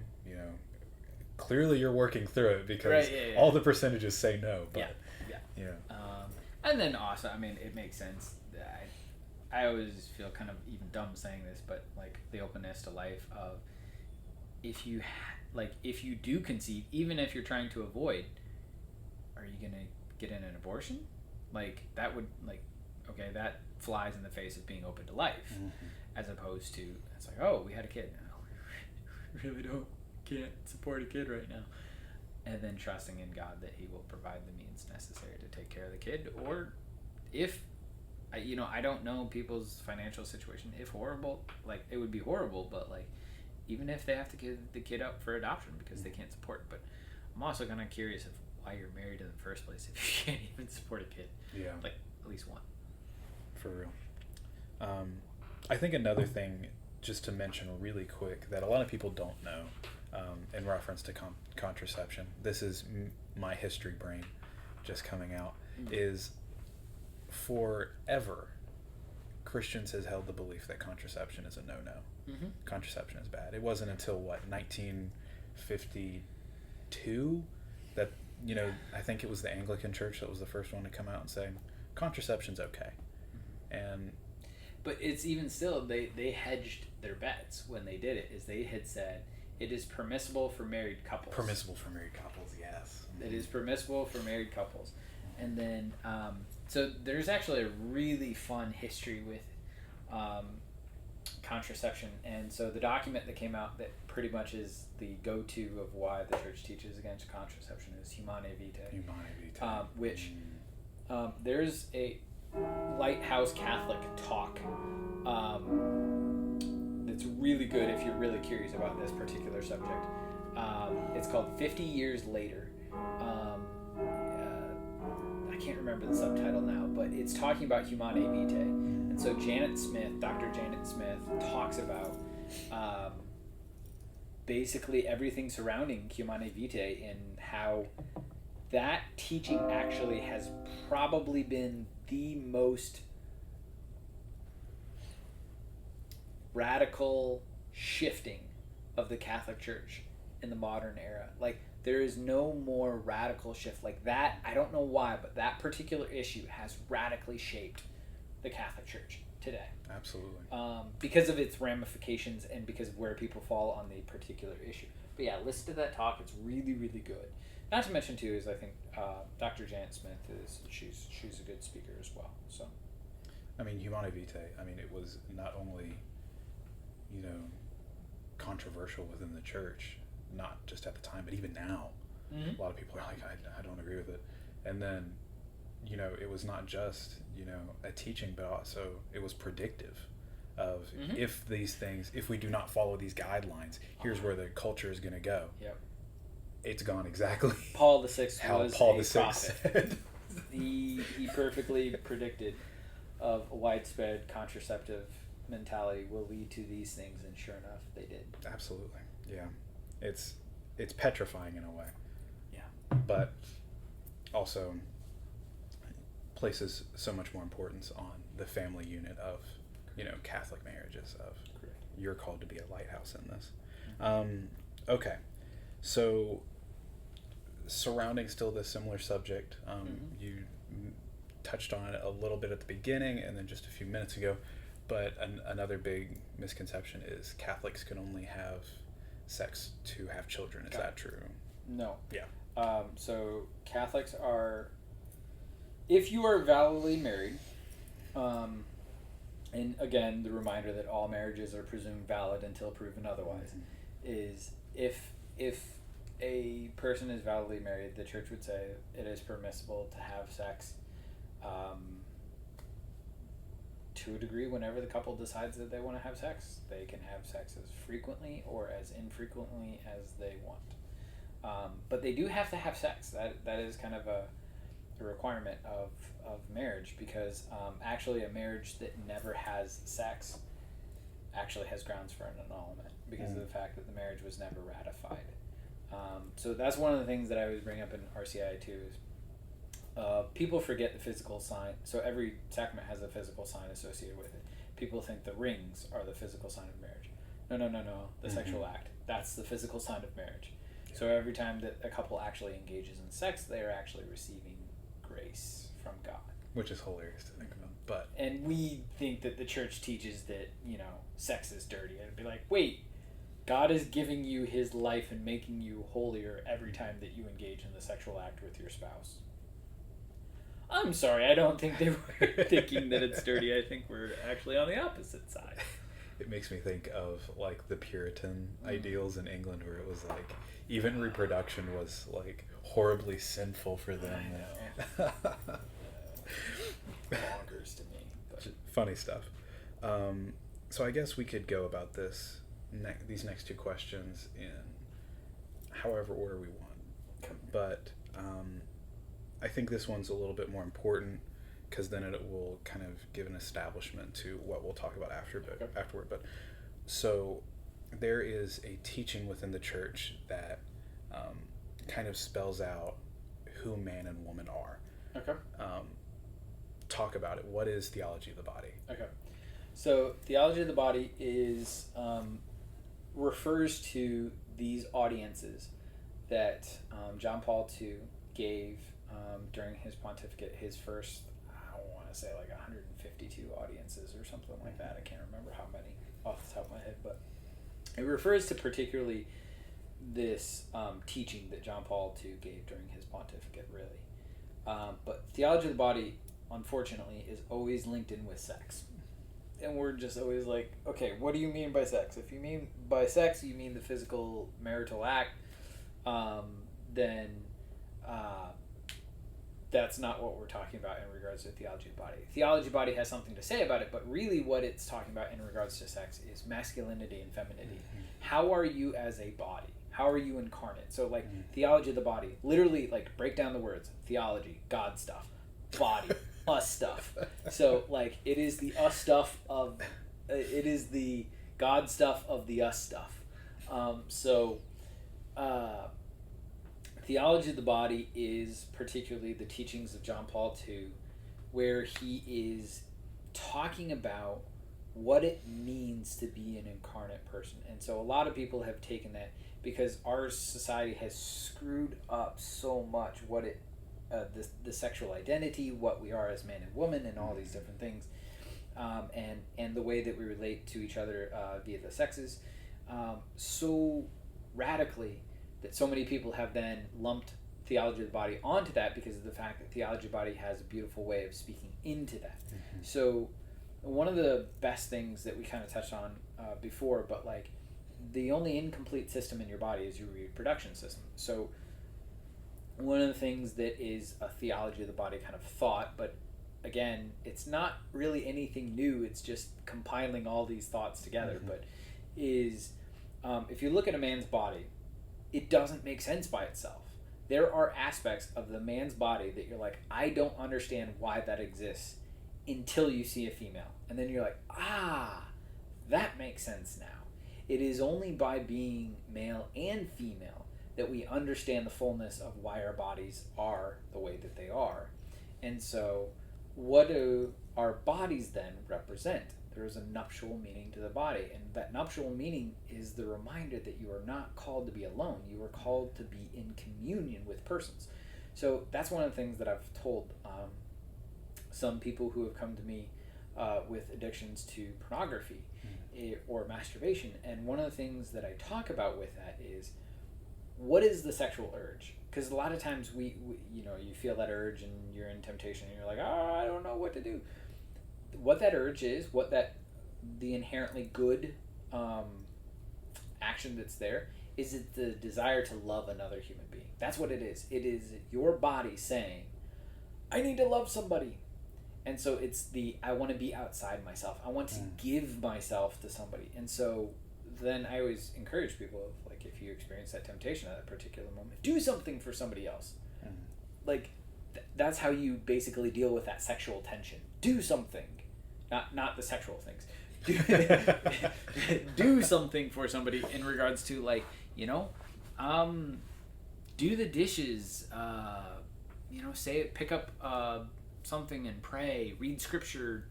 clearly you're working through it because all the percentages say no. But and then also, I mean, it makes sense. I always feel kind of even dumb saying this, but like the openness to life of if you do conceive, even if you're trying to avoid, are you gonna get in an abortion? Like that would that flies in the face of being open to life, as opposed to it's like, oh, we had a kid now, we really can't support a kid right now, and then trusting in God that He will provide the means necessary to take care of the kid, or if I don't know people's financial situation. If horrible, like it would be horrible, but like even if they have to give the kid up for adoption because they can't support it. But I'm also kind of curious of why you're married in the first place if you can't even support a kid. Yeah. Like at least one. For real. I think another thing just to mention really quick that a lot of people don't know in reference to contraception, this is my history brain just coming out, is forever Christians has held the belief that contraception is a no-no. Contraception is bad. It wasn't until 1952 that I think it was the Anglican Church that was the first one to come out and say contraception's okay. But it's even still they hedged their bets when they did it. Is they had said it is permissible for married couples. Yes. It is permissible for married couples, and then so there's actually a really fun history with contraception, and so the document that came out that pretty much is the go-to of why the church teaches against contraception is Humanae Vitae. Which there's a Lighthouse Catholic talk that's really good if you're really curious about this particular subject. It's called 50 Years Later. I can't remember the subtitle now, but it's talking about Humanae Vitae. And so Dr. Janet Smith talks about basically everything surrounding Humanae Vitae and how that teaching actually has probably been the most radical shifting of the Catholic Church in the modern era. Like, there is no more radical shift like that. I don't know why, but that particular issue has radically shaped the Catholic Church today. Absolutely. Because of its ramifications and because of where people fall on the particular issue. But yeah, listen to that talk. It's really, really good. Not to mention too is I think Dr. Janet Smith she's a good speaker as well. So, I mean, Humanae Vitae. I mean, it was not only controversial within the church, not just at the time, but even now, a lot of people are like, I don't agree with it. And then, it was not just a teaching, but also it was predictive of if we do not follow these guidelines, here's where the culture is going to go. Yep. It's gone exactly Paul VI how was Paul a VI prophet. said. He perfectly predicted of a widespread contraceptive mentality will lead to these things, and sure enough, they did. Absolutely, yeah. It's petrifying in a way. Yeah. But also places so much more importance on the family unit of Catholic marriages. Of Correct. You're called to be a lighthouse in this. Okay, so surrounding still this similar subject, you touched on it a little bit at the beginning and then just a few minutes ago, but another big misconception is Catholics can only have sex to have children. Is that true? No. Yeah. So Catholics are, if you are validly married, and again, the reminder that all marriages are presumed valid until proven otherwise, is if a person is validly married, the church would say it is permissible to have sex to a degree whenever the couple decides that they want to have sex. They can have sex as frequently or as infrequently as they want. But they do have to have sex. That is kind of a requirement of marriage, because actually a marriage that never has sex actually has grounds for an annulment because of the fact that the marriage was never ratified. So that's one of the things that I always bring up in RCI too, is people forget the physical sign. So every sacrament has a physical sign associated with it. People think the rings are the physical sign of marriage. No. The sexual act, that's the physical sign of marriage. Yeah. So every time that a couple actually engages in sex, they are actually receiving grace from God. Which is hilarious to think about. And we think that the church teaches that, sex is dirty. And it'd be like, wait, God is giving you his life and making you holier every time that you engage in the sexual act with your spouse. I'm sorry, I don't think they were thinking that it's dirty. I think we're actually on the opposite side. It makes me think of like the Puritan ideals in England, where it was like even reproduction was like horribly sinful for them. I know. Bonkers to me. But. Funny stuff. So I guess we could go about these next two questions in however order we want. But I think this one's a little bit more important, because then it will kind of give an establishment to what we'll talk about afterward. But so there is a teaching within the church that kind of spells out who man and woman are. Okay. Talk about it. What is theology of the body? Okay. So theology of the body is refers to these audiences that John Paul II gave during his pontificate, his first, I want to say like 152 audiences or something like that. I can't remember how many off the top of my head, but it refers to particularly this teaching that John Paul II gave during his pontificate, really. But theology of the body, unfortunately, is always linked in with sex. And we're just always like, okay, what do you mean by sex? If you mean by sex, you mean the physical marital act, then that's not what we're talking about in regards to theology of the body. Theology of the body has something to say about it, but really what it's talking about in regards to sex is masculinity and femininity. Mm-hmm. How are you as a body? How are you incarnate? So like theology of the body, literally like break down the words. Theology, God stuff. Body, us stuff. So like it is the us stuff of, it is the God stuff of the us stuff. Theology of the body is particularly the teachings of John Paul II, where he is talking about what it means to be an incarnate person. And so a lot of people have taken that, because our society has screwed up so much what it the sexual identity, what we are as man and woman, and all these different things, and the way that we relate to each other via the sexes, so radically that so many people have then lumped theology of the body onto that, because of the fact that theology of the body has a beautiful way of speaking into that. Mm-hmm. So one of the best things that we kind of touched on before, but like the only incomplete system in your body is your reproduction system. So one of the things that is a theology of the body kind of thought, but again, it's not really anything new, it's just compiling all these thoughts together, but is if you look at a man's body, it doesn't make sense by itself. There are aspects of the man's body that you're like, I don't understand why that exists, until you see a female. And then you're like, that makes sense now. It is only by being male and female that we understand the fullness of why our bodies are the way that they are. And so what do our bodies then represent? There is a nuptial meaning to the body, and that nuptial meaning is the reminder that you are not called to be alone. You are called to be in communion with persons. So that's one of the things that I've told some people who have come to me with addictions to pornography or masturbation. And one of the things that I talk about with that is what is the sexual urge? Because a lot of times we you know, you feel that urge and you're in temptation and you're like, oh, I don't know what to do. What that urge is, what that the inherently good action that's there, is it the desire to love another human being. That's what it is. It is your body saying, I need to love somebody. And so it's I want to be outside myself. I want to give myself to somebody. And so then I always encourage people, like, if you experience that temptation at that particular moment, do something for somebody else. Like, that's how you basically deal with that sexual tension. Do something. Not the sexual things. Do something for somebody in regards to, like, you know, do the dishes, you know, pick up something and pray, read scripture,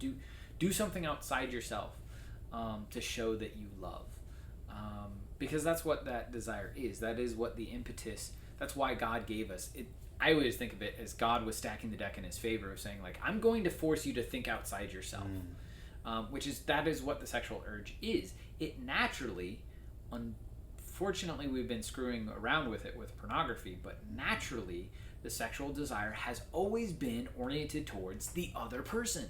do something outside yourself to show that you love, because that's what that desire is. That is what the impetus, that's why God gave us it. I always think of it as God was stacking the deck in his favor of saying, like, I'm going to force you to think outside yourself. That is what the sexual urge is. It naturally, unfortunately, we've been screwing around with it with pornography, but naturally, the sexual desire has always been oriented towards the other person.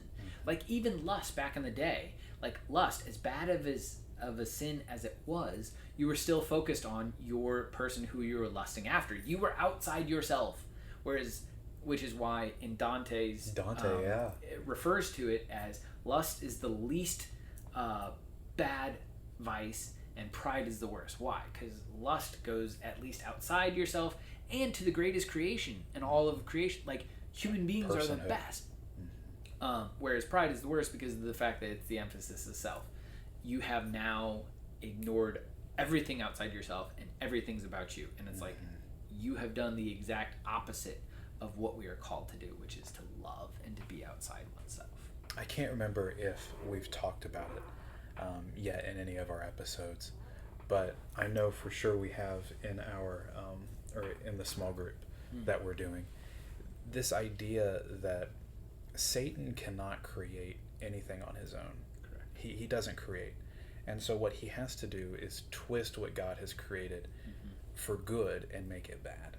Like, even lust back in the day, like, lust, as bad of a sin as it was, you were still focused on your person who you were lusting after. You were outside yourself. Which is why in Dante's it refers to it as lust is the least bad vice and pride is the worst. Why? Because lust goes at least outside yourself and to the greatest creation in all of creation. Like, human beings are the best. Whereas pride is the worst because of the fact that it's the emphasis of self. You have now ignored everything outside yourself and everything's about you. And it's like, you have done the exact opposite of what we are called to do, which is to love and to be outside oneself. I can't remember if we've talked about it yet in any of our episodes, but I know for sure we have in our or in the small group that we're doing, this idea that Satan cannot create anything on his own. Correct. He doesn't create. And so what he has to do is twist what God has created for good and make it bad.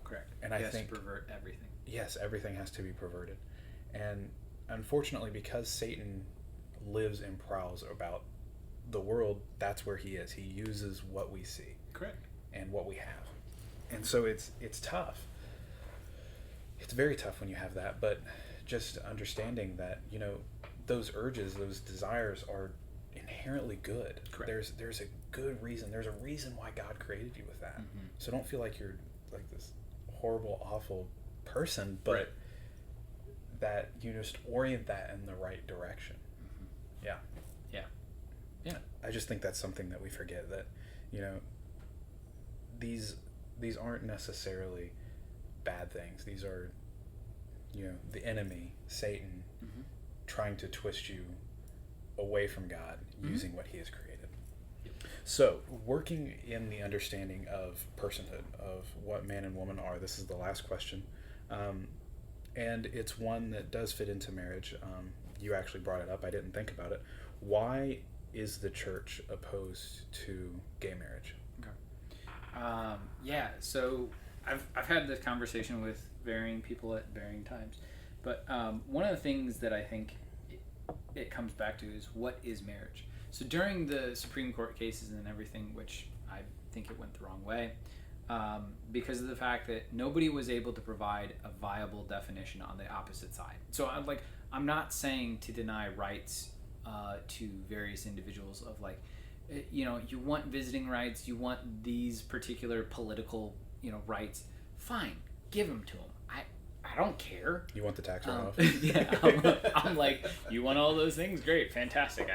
Correct. And he I has think to pervert everything. Yes, everything has to be perverted. And unfortunately, because Satan lives and prowls about the world, that's where he is. He uses what we see. Correct. And what we have. And so it's tough. It's very tough when you have that, but just understanding that, you know, those urges, those desires are inherently good. Correct. There's a good reason. There's a reason why God created you with that. So don't feel like you're like this horrible, awful person, but that you just orient that in the right direction. Yeah. I just think that's something that we forget, that, you know, these aren't necessarily bad things. These are, you know, the enemy, Satan, trying to twist you away from God using what he has created. So, working in the understanding of personhood, of what man and woman are, this is the last question. And it's one that does fit into marriage. You actually brought it up. I didn't think about it. Why is the church opposed to gay marriage? Okay. So I've had this conversation with varying people at varying times. But one of the things that I think it comes back to is, what is marriage? So during the Supreme Court cases and everything, which I think it went the wrong way, because of the fact that nobody was able to provide a viable definition on the opposite side. So I'm not saying to deny rights to various individuals of, like, you know, you want visiting rights, you want these particular political, you know, rights, fine, give them to them. I don't care. You want the tax write-off? I'm like, you want all those things? Great, fantastic.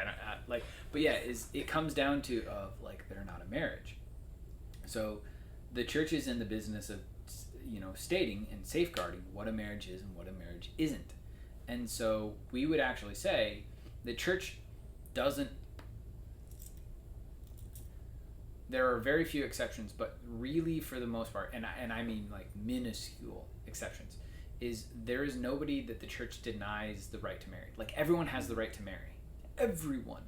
But yeah, it comes down to like, they're not a marriage. So the church is in the business of, you know, stating and safeguarding what a marriage is and what a marriage isn't. And so we would actually say the church doesn't. There are very few exceptions, but really for the most part, and I mean like minuscule exceptions, is there is nobody that the church denies the right to marry. Like, everyone has the right to marry. Everyone,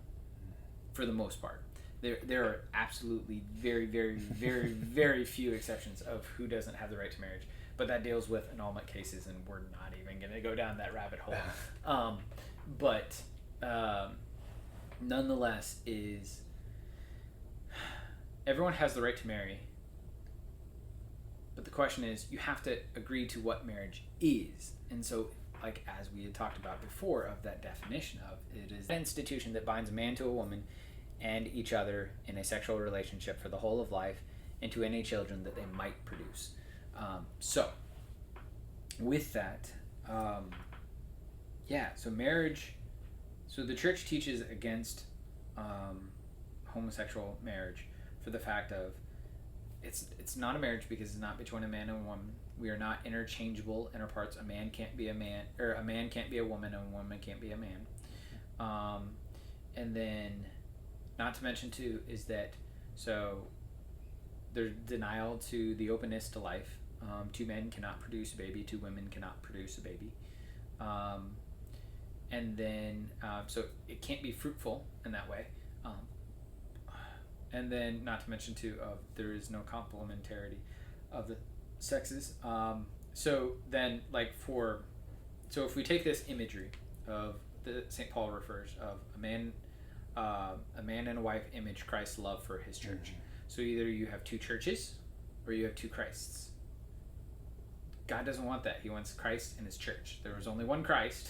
for the most part. There are absolutely very, very, very, very few exceptions of who doesn't have the right to marriage. But that deals with annulment cases, and we're not even going to go down that rabbit hole. But nonetheless, is everyone has the right to marry. But the question is, you have to agree to what marriage is. And so, like as we had talked about before, of that definition of it is an institution that binds a man to a woman and each other in a sexual relationship for the whole of life, and to any children that they might produce. So, with that, so marriage, so the church teaches against homosexual marriage for the fact of it's not a marriage because it's not between a man and a woman. We are not interchangeable in our parts. A man can't be a man, or a man can't be a woman, and a woman can't be a man. And then, not to mention too, is that so there's denial to the openness to life. Two men cannot produce a baby. Two women cannot produce a baby. And then, so it can't be fruitful in that way. And then, not to mention too, there is no complementarity of the sexes. So then, so if we take this imagery of the St. Paul refers of a man and a wife image Christ's love for his church. Mm-hmm. So either you have two churches or you have two Christs. God doesn't want that. He wants Christ and his church. There was only one Christ,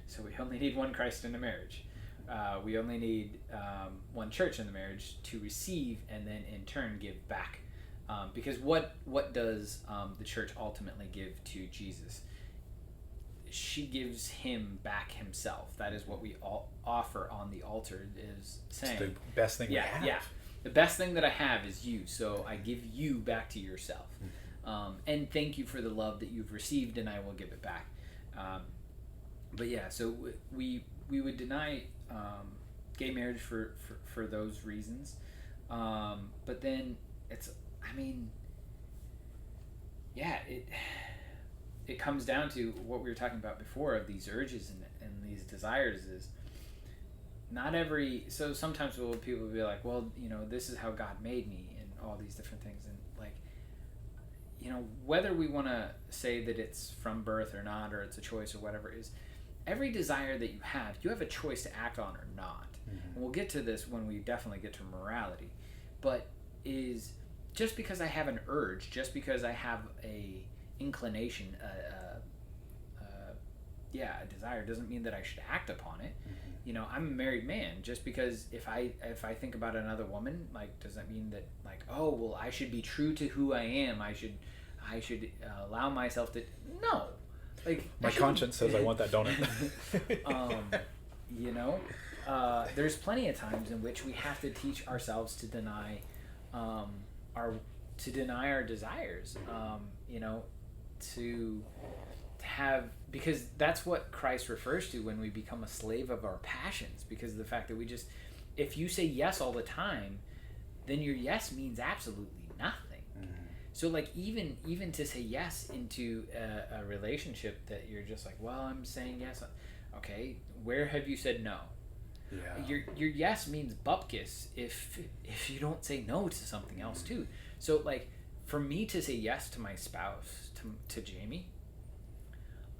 so we only need one Christ in a marriage. We only need one church in the marriage to receive and then in turn give back. Because what does the church ultimately give to Jesus? She gives him back himself. That is what we all offer on the altar, is saying, it's the best thing we have. Yeah. The best thing that I have is you, so I give you back to yourself. And thank you for the love that you've received, and I will give it back. But yeah, so we would deny gay marriage for those reasons. But then it comes down to what we were talking about before of these urges and these desires is not every, so sometimes people will be like, well, this is how God made me and all these different things. And whether we want to say that it's from birth or not, or it's a choice or whatever, is every desire that you have a choice to act on or not. Mm-hmm. And we'll get to this when we definitely get to morality. But is just because I have an urge, just because I have a inclination, a desire, doesn't mean that I should act upon it. Mm-hmm. I'm a married man. Just because if I think about another woman, does that mean that I should be true to who I am? I should allow myself to no. My conscience says I want that donut. There's plenty of times in which we have to teach ourselves to deny our desires. To have, because that's what Christ refers to when we become a slave of our passions, because of the fact that if you say yes all the time, then your yes means absolutely nothing. Mm-hmm. So even to say yes into a relationship that you're just like, well, I'm saying yes, okay, where have you said no? Yeah. Your yes means bupkis if you don't say no to something else too. So for me to say yes to my spouse, to Jamie,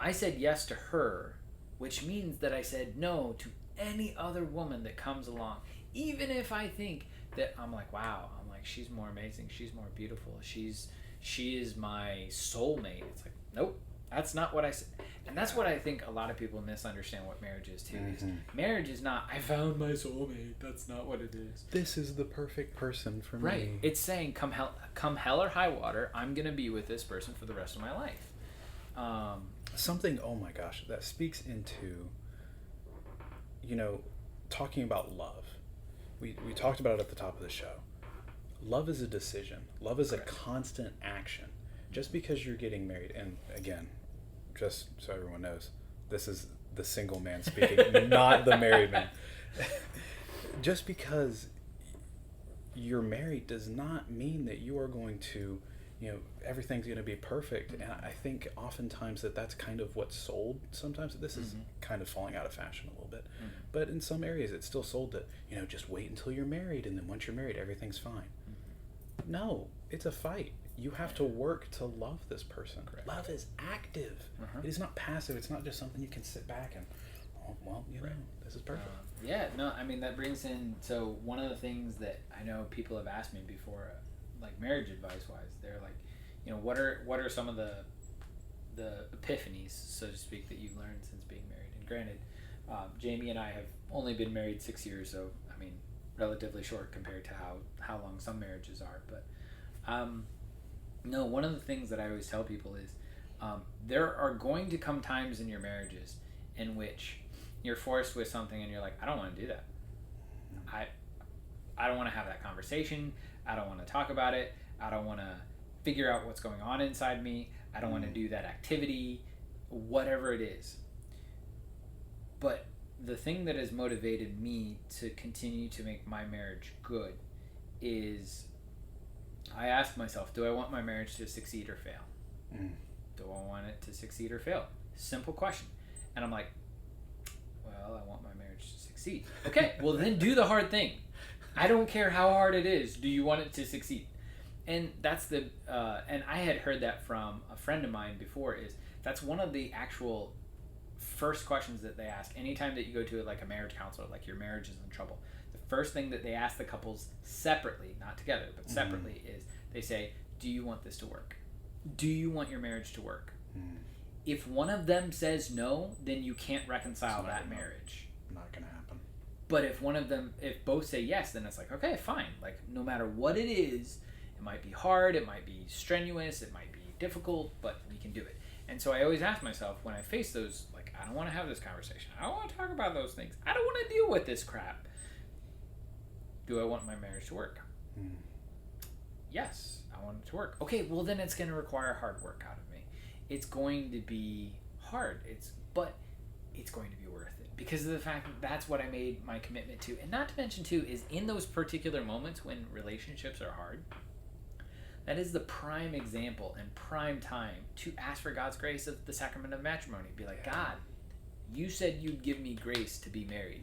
I said yes to her, which means that I said no to any other woman that comes along, even if I think that I'm like, wow, she's more amazing, she's more beautiful, she is my soulmate. It's like, nope, that's not what I said. And that's what I think a lot of people misunderstand what marriage is too. Mm-hmm. Is marriage is not, I found my soulmate. That's not what it is. This is the perfect person for me. Right. It's saying, come hell or high water, I'm going to be with this person for the rest of my life. Something, oh my gosh, that speaks into, talking about love. We talked about it at the top of the show. Love is a decision. Love is Correct. A constant action. Just because you're getting married, and again, just so everyone knows, this is the single man speaking, not the married man. Just because you're married does not mean that you are going to everything's going to be perfect. And I think oftentimes that's kind of what's sold. Sometimes this is kind of falling out of fashion a little bit, but in some areas it's still sold that, just wait until you're married, and then once you're married, everything's fine. No, it's a fight. You have to work to love this person. Correct. Love is active. It is not passive. It's not just something you can sit back and, this is perfect. That brings in, so one of the things that I know people have asked me before, like marriage advice wise, they're like, what are some of the epiphanies, so to speak, that you've learned since being married? And granted, Jamie and I have only been married 6 years, so relatively short compared to how long some marriages are. But no, one of the things that I always tell people is there are going to come times in your marriages in which you're forced with something and you're like, I don't want to do that. I don't want to have that conversation. I don't want to talk about it. I don't want to figure out what's going on inside me. I don't want to do that activity, whatever it is. But the thing that has motivated me to continue to make my marriage good is I ask myself, do I want my marriage to succeed or fail? Do I want it to succeed or fail? Simple question. And I'm like, well, I want my marriage to succeed. Okay, well then do the hard thing. I don't care how hard it is. Do you want it to succeed? And that's and I had heard that from a friend of mine before, that's one of the actual first questions that they ask anytime that you go to like a marriage counselor, like your marriage is in trouble. The first thing that they ask the couples separately, not together, but separately, is they say, do you want this to work? Do you want your marriage to work? If one of them says no, then you can't reconcile that marriage. Not gonna happen. But if both say yes, then it's like, okay, fine. Like, no matter what it is, it might be hard, it might be strenuous, it might be difficult, but we can do it. And so I always ask myself when I face those, like, I don't want to have this conversation. I don't want to talk about those things. I don't want to deal with this crap. Do I want my marriage to work? Yes, I want it to work. Okay, well then it's going to require hard work out of me. It's going to be hard. But it's going to be worth it because of the fact that that's what I made my commitment to. And not to mention too is in those particular moments when relationships are hard, that is the prime example and prime time to ask for God's grace of the sacrament of matrimony. Be like, God, you said you'd give me grace to be married.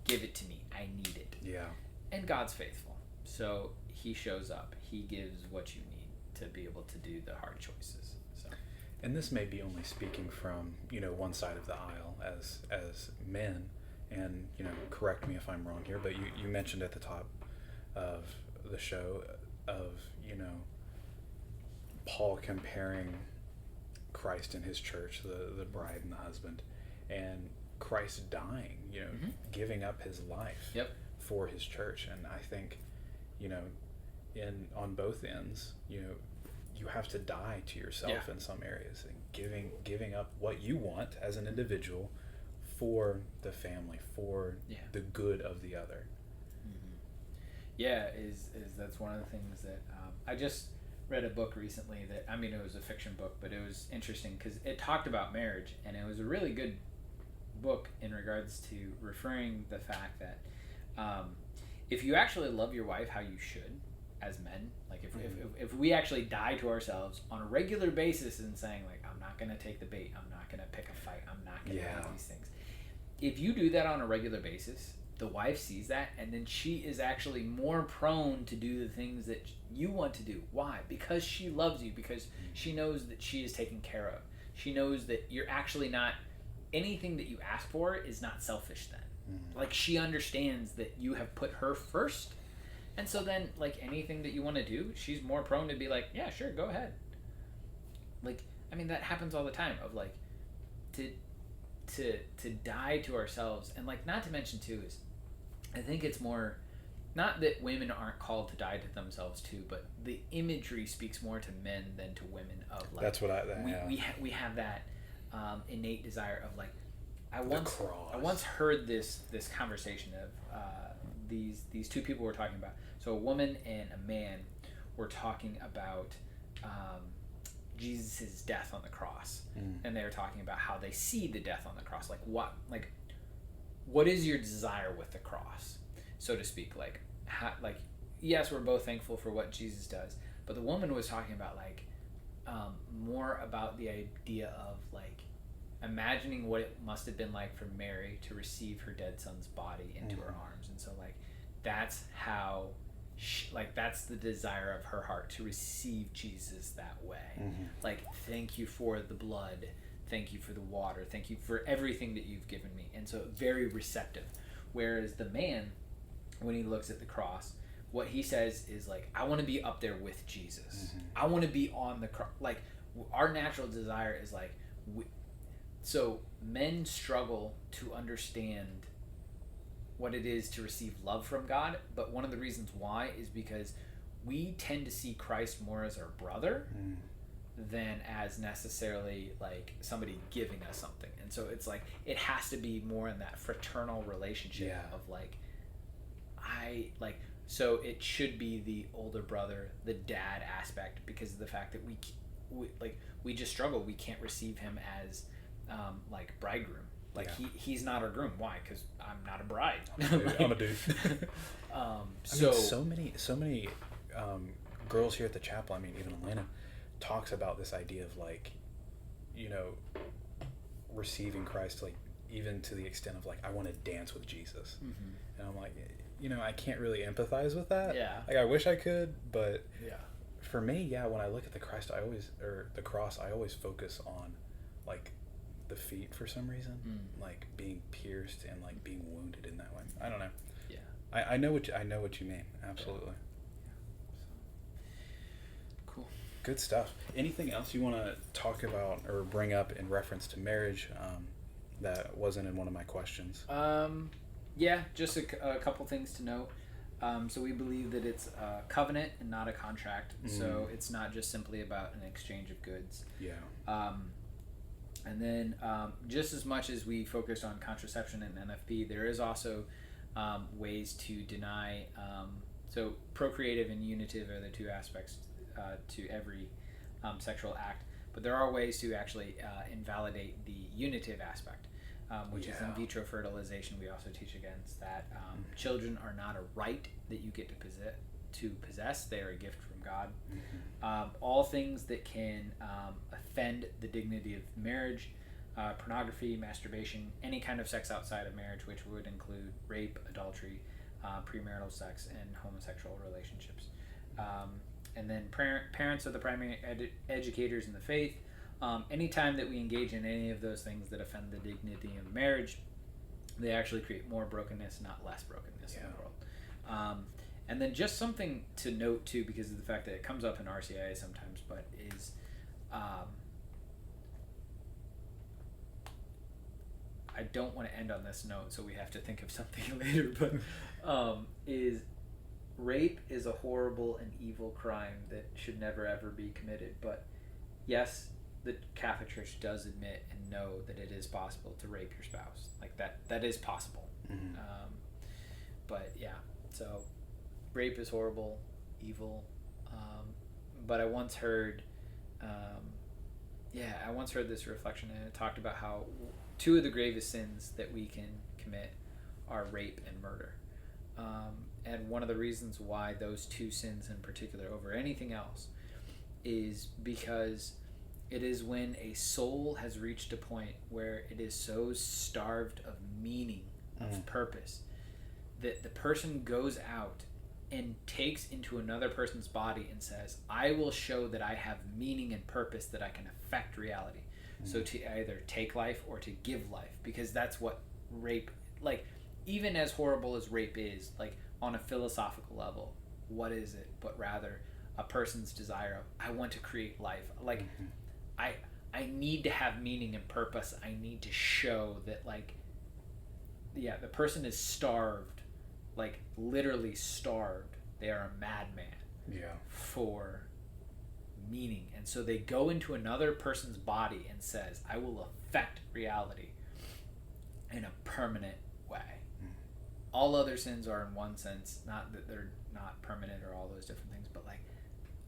Give it to me. I need it. Yeah. And God's faithful. So he shows up. He gives what you need to be able to do the hard choices. So. And this may be only speaking from, one side of the aisle as men. And, correct me if I'm wrong here, but you mentioned at the top of the show of, Paul comparing Christ and his church, the bride and the husband, and Christ dying, giving up his life for his church. And I think, on both ends, you have to die to yourself in some areas, and giving up what you want as an individual for the family, for the good of the other. Is that's one of the things that I just read a book recently that, it was a fiction book, but it was interesting because it talked about marriage, and it was a really good book in regards to referring the fact that if you actually love your wife how you should as men, like if we actually die to ourselves on a regular basis and saying like, I'm not going to take the bait, I'm not going to pick a fight, I'm not going to do these things. If you do that on a regular basis, the wife sees that, and then she is actually more prone to do the things that you want to do. Why? Because she loves you, because she knows that she is taken care of. She knows that you're actually not, anything that you ask for is not selfish then. Like, she understands that you have put her first, and so then, like, anything that you want to do, she's more prone to be like, yeah, sure, go ahead. Like, that happens all the time, of like, to die to ourselves. And like, not to mention too is, I think it's more, not that women aren't called to die to themselves too, but the imagery speaks more to men than to women of like, that's what we have that innate desire of like, I once heard this conversation of these two people were talking about, so a woman and a man were talking about Jesus' death on the cross, and they were talking about how they see the death on the cross, like what is your desire with the cross, so to speak, like yes, we're both thankful for what Jesus does, But the woman was talking about like more about the idea of like imagining what it must have been like for Mary to receive her dead son's body into her arms. And so like that's how that's the desire of her heart, to receive Jesus that way. Like, thank you for the blood, thank you for the water, thank you for everything that you've given me. And so very receptive. Whereas the man, when he looks at the cross, what he says is like, I want to be up there with Jesus. I want to be on the cross. Like, our natural desire is like, so men struggle to understand what it is to receive love from God, but one of the reasons why is because we tend to see Christ more as our brother than as necessarily like somebody giving us something. And so it's like it has to be more in that fraternal relationship of like, so it should be the older brother, the dad aspect, because of the fact that we just struggle. We can't receive him as like bridegroom. Like he's not our groom. Why? Because I'm not a bride. I'm a dude. So many girls here at the chapel, I mean, even Elena, talks about this idea of like, you know, receiving Christ, like even to the extent of like, I want to dance with Jesus. And I'm like, you know, I can't really empathize with that. Like, I wish I could, but for me, when I look at the cross, I always focus on like the feet for some reason, like being pierced and like being wounded in that way. I don't know. I know what you mean. Absolutely. Cool. Good stuff. Anything else you want to talk about or bring up in reference to marriage that wasn't in one of my questions? Just a couple things to note. So we believe that it's a covenant and not a contract. So it's not just simply about an exchange of goods. And then just as much as we focused on contraception and NFP, there is also ways to deny. So procreative and unitive are the two aspects to every sexual act. But there are ways to actually invalidate the unitive aspect, which is in vitro fertilization. We also teach against that. Children are not a right that you get to possess. They are a gift from God. All things that can offend the dignity of marriage, pornography, masturbation, any kind of sex outside of marriage, which would include rape, adultery, premarital sex, and homosexual relationships. And then parents are the primary educators in the faith. Anytime that we engage in any of those things that offend the dignity of marriage, they actually create more brokenness, not less brokenness in the world. And then just something to note too, because of the fact that it comes up in RCIA sometimes, but is I don't want to end on this note, so we have to think of something later, but is rape is a horrible and evil crime that should never ever be committed. But yes, the Catholic Church does admit and know that it is possible to rape your spouse. Like that is possible. But so rape is horrible, evil. But I once heard this reflection, and it talked about how two of the gravest sins that we can commit are rape and murder. And one of the reasons why those two sins in particular over anything else is because it is when a soul has reached a point where it is so starved of meaning, of purpose, that the person goes out and takes into another person's body and says, I will show that I have meaning and purpose, that I can affect reality. So to either take life or to give life, because that's what rape, like, even as horrible as rape is, like, on a philosophical level, what is it but rather a person's desire of, I want to create life. Like, I need to have meaning and purpose. I need to show that, like, the person is starved, like, literally starved. They are a madman for meaning. And so they go into another person's body and says, I will affect reality in a permanent way. All other sins are, in one sense, not that they're not permanent or all those different things, but like,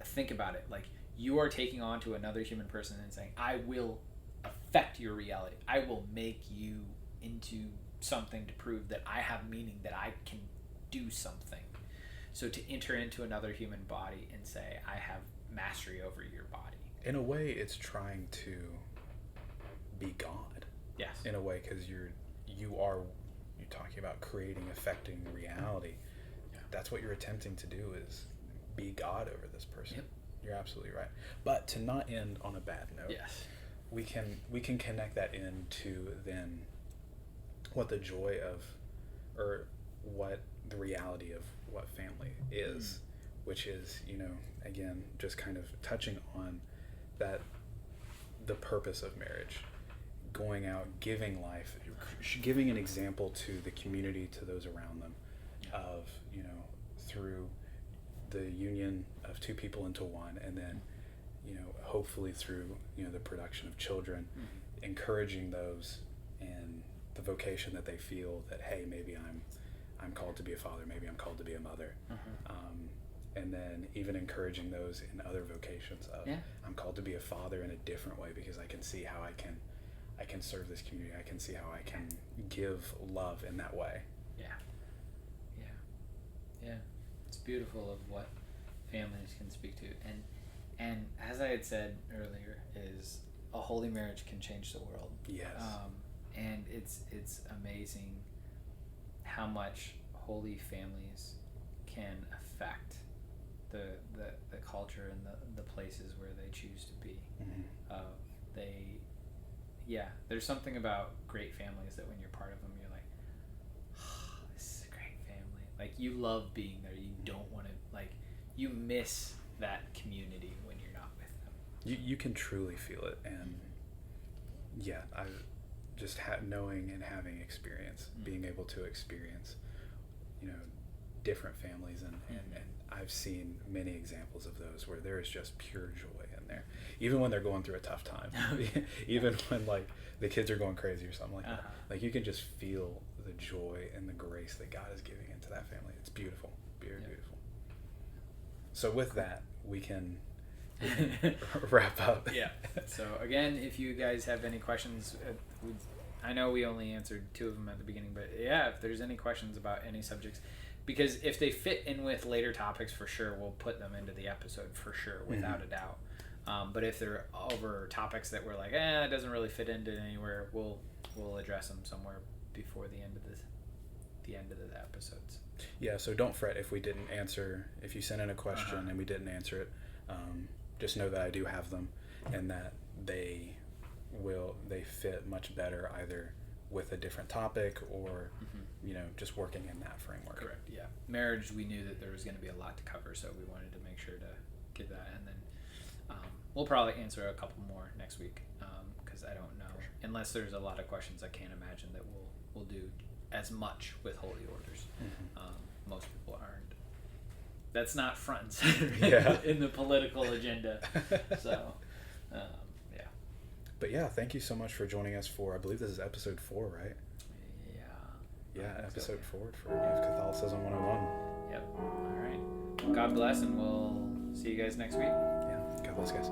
think about it. Like, you are taking on to another human person and saying, I will affect your reality. I will make you into something to prove that I have meaning, that I can do something. So to enter into another human body and say, I have mastery over your body. In a way, it's trying to be God. Yes. In a way, because you're talking about creating, affecting reality. Yeah. That's what you're attempting to do, is be God over this person. Yep. You're absolutely right. But to not end on a bad note. Yes. We can connect that into then what the joy of, or what the reality of what family is, which is, again, just kind of touching on that, the purpose of marriage, going out, giving life, giving an example to the community, to those around them, of, through the union of two people into one, and then, hopefully through, the production of children, encouraging those in the vocation that they feel that, hey, maybe I'm called to be a father, maybe I'm called to be a mother. And then even encouraging those in other vocations of, I'm called to be a father in a different way, because I can see how I can serve this community. I can see how I can give love in that way. Yeah. It's beautiful of what families can speak to. And as I had said earlier, is a holy marriage can change the world. Yes. And it's amazing how much holy families can affect the culture and the places where they choose to be. There's something about great families that when you're part of them, you're like, oh, this is a great family. Like, you love being there. You don't want to, like, you miss that community when you're not with them. You can truly feel it. And I just knowing and having experience, being able to experience, different families, and I've seen many examples of those where there is just pure joy in there, even when they're going through a tough time, even when like the kids are going crazy or something like that. Like, you can just feel the joy and the grace that God is giving into that family. It's beautiful, beautiful. So with that, we can wrap up. So again, if you guys have any questions, I know we only answered 2 of them at the beginning, but if there's any questions about any subjects, because if they fit in with later topics, for sure, we'll put them into the episode for sure, without a doubt. But if they're over topics that we're like, it doesn't really fit into anywhere, we'll address them somewhere before the end of the episodes. Yeah, so don't fret if we didn't answer. If you sent in a question and we didn't answer it, just know that I do have them, and that they fit much better either with a different topic or just working in that framework. Correct. Yeah. Marriage, we knew that there was going to be a lot to cover, so we wanted to make sure to get that, and then we'll probably answer a couple more next week, because I don't know, unless there's a lot of questions. I can't imagine that we'll do as much with holy orders. Most people aren't. That's not front and center in the political agenda. So, But thank you so much for joining us for, I believe this is episode 4, right? Yeah, episode 4 for Catholicism 101. Yep. All right. God bless, and we'll see you guys next week. Yeah. God bless, guys.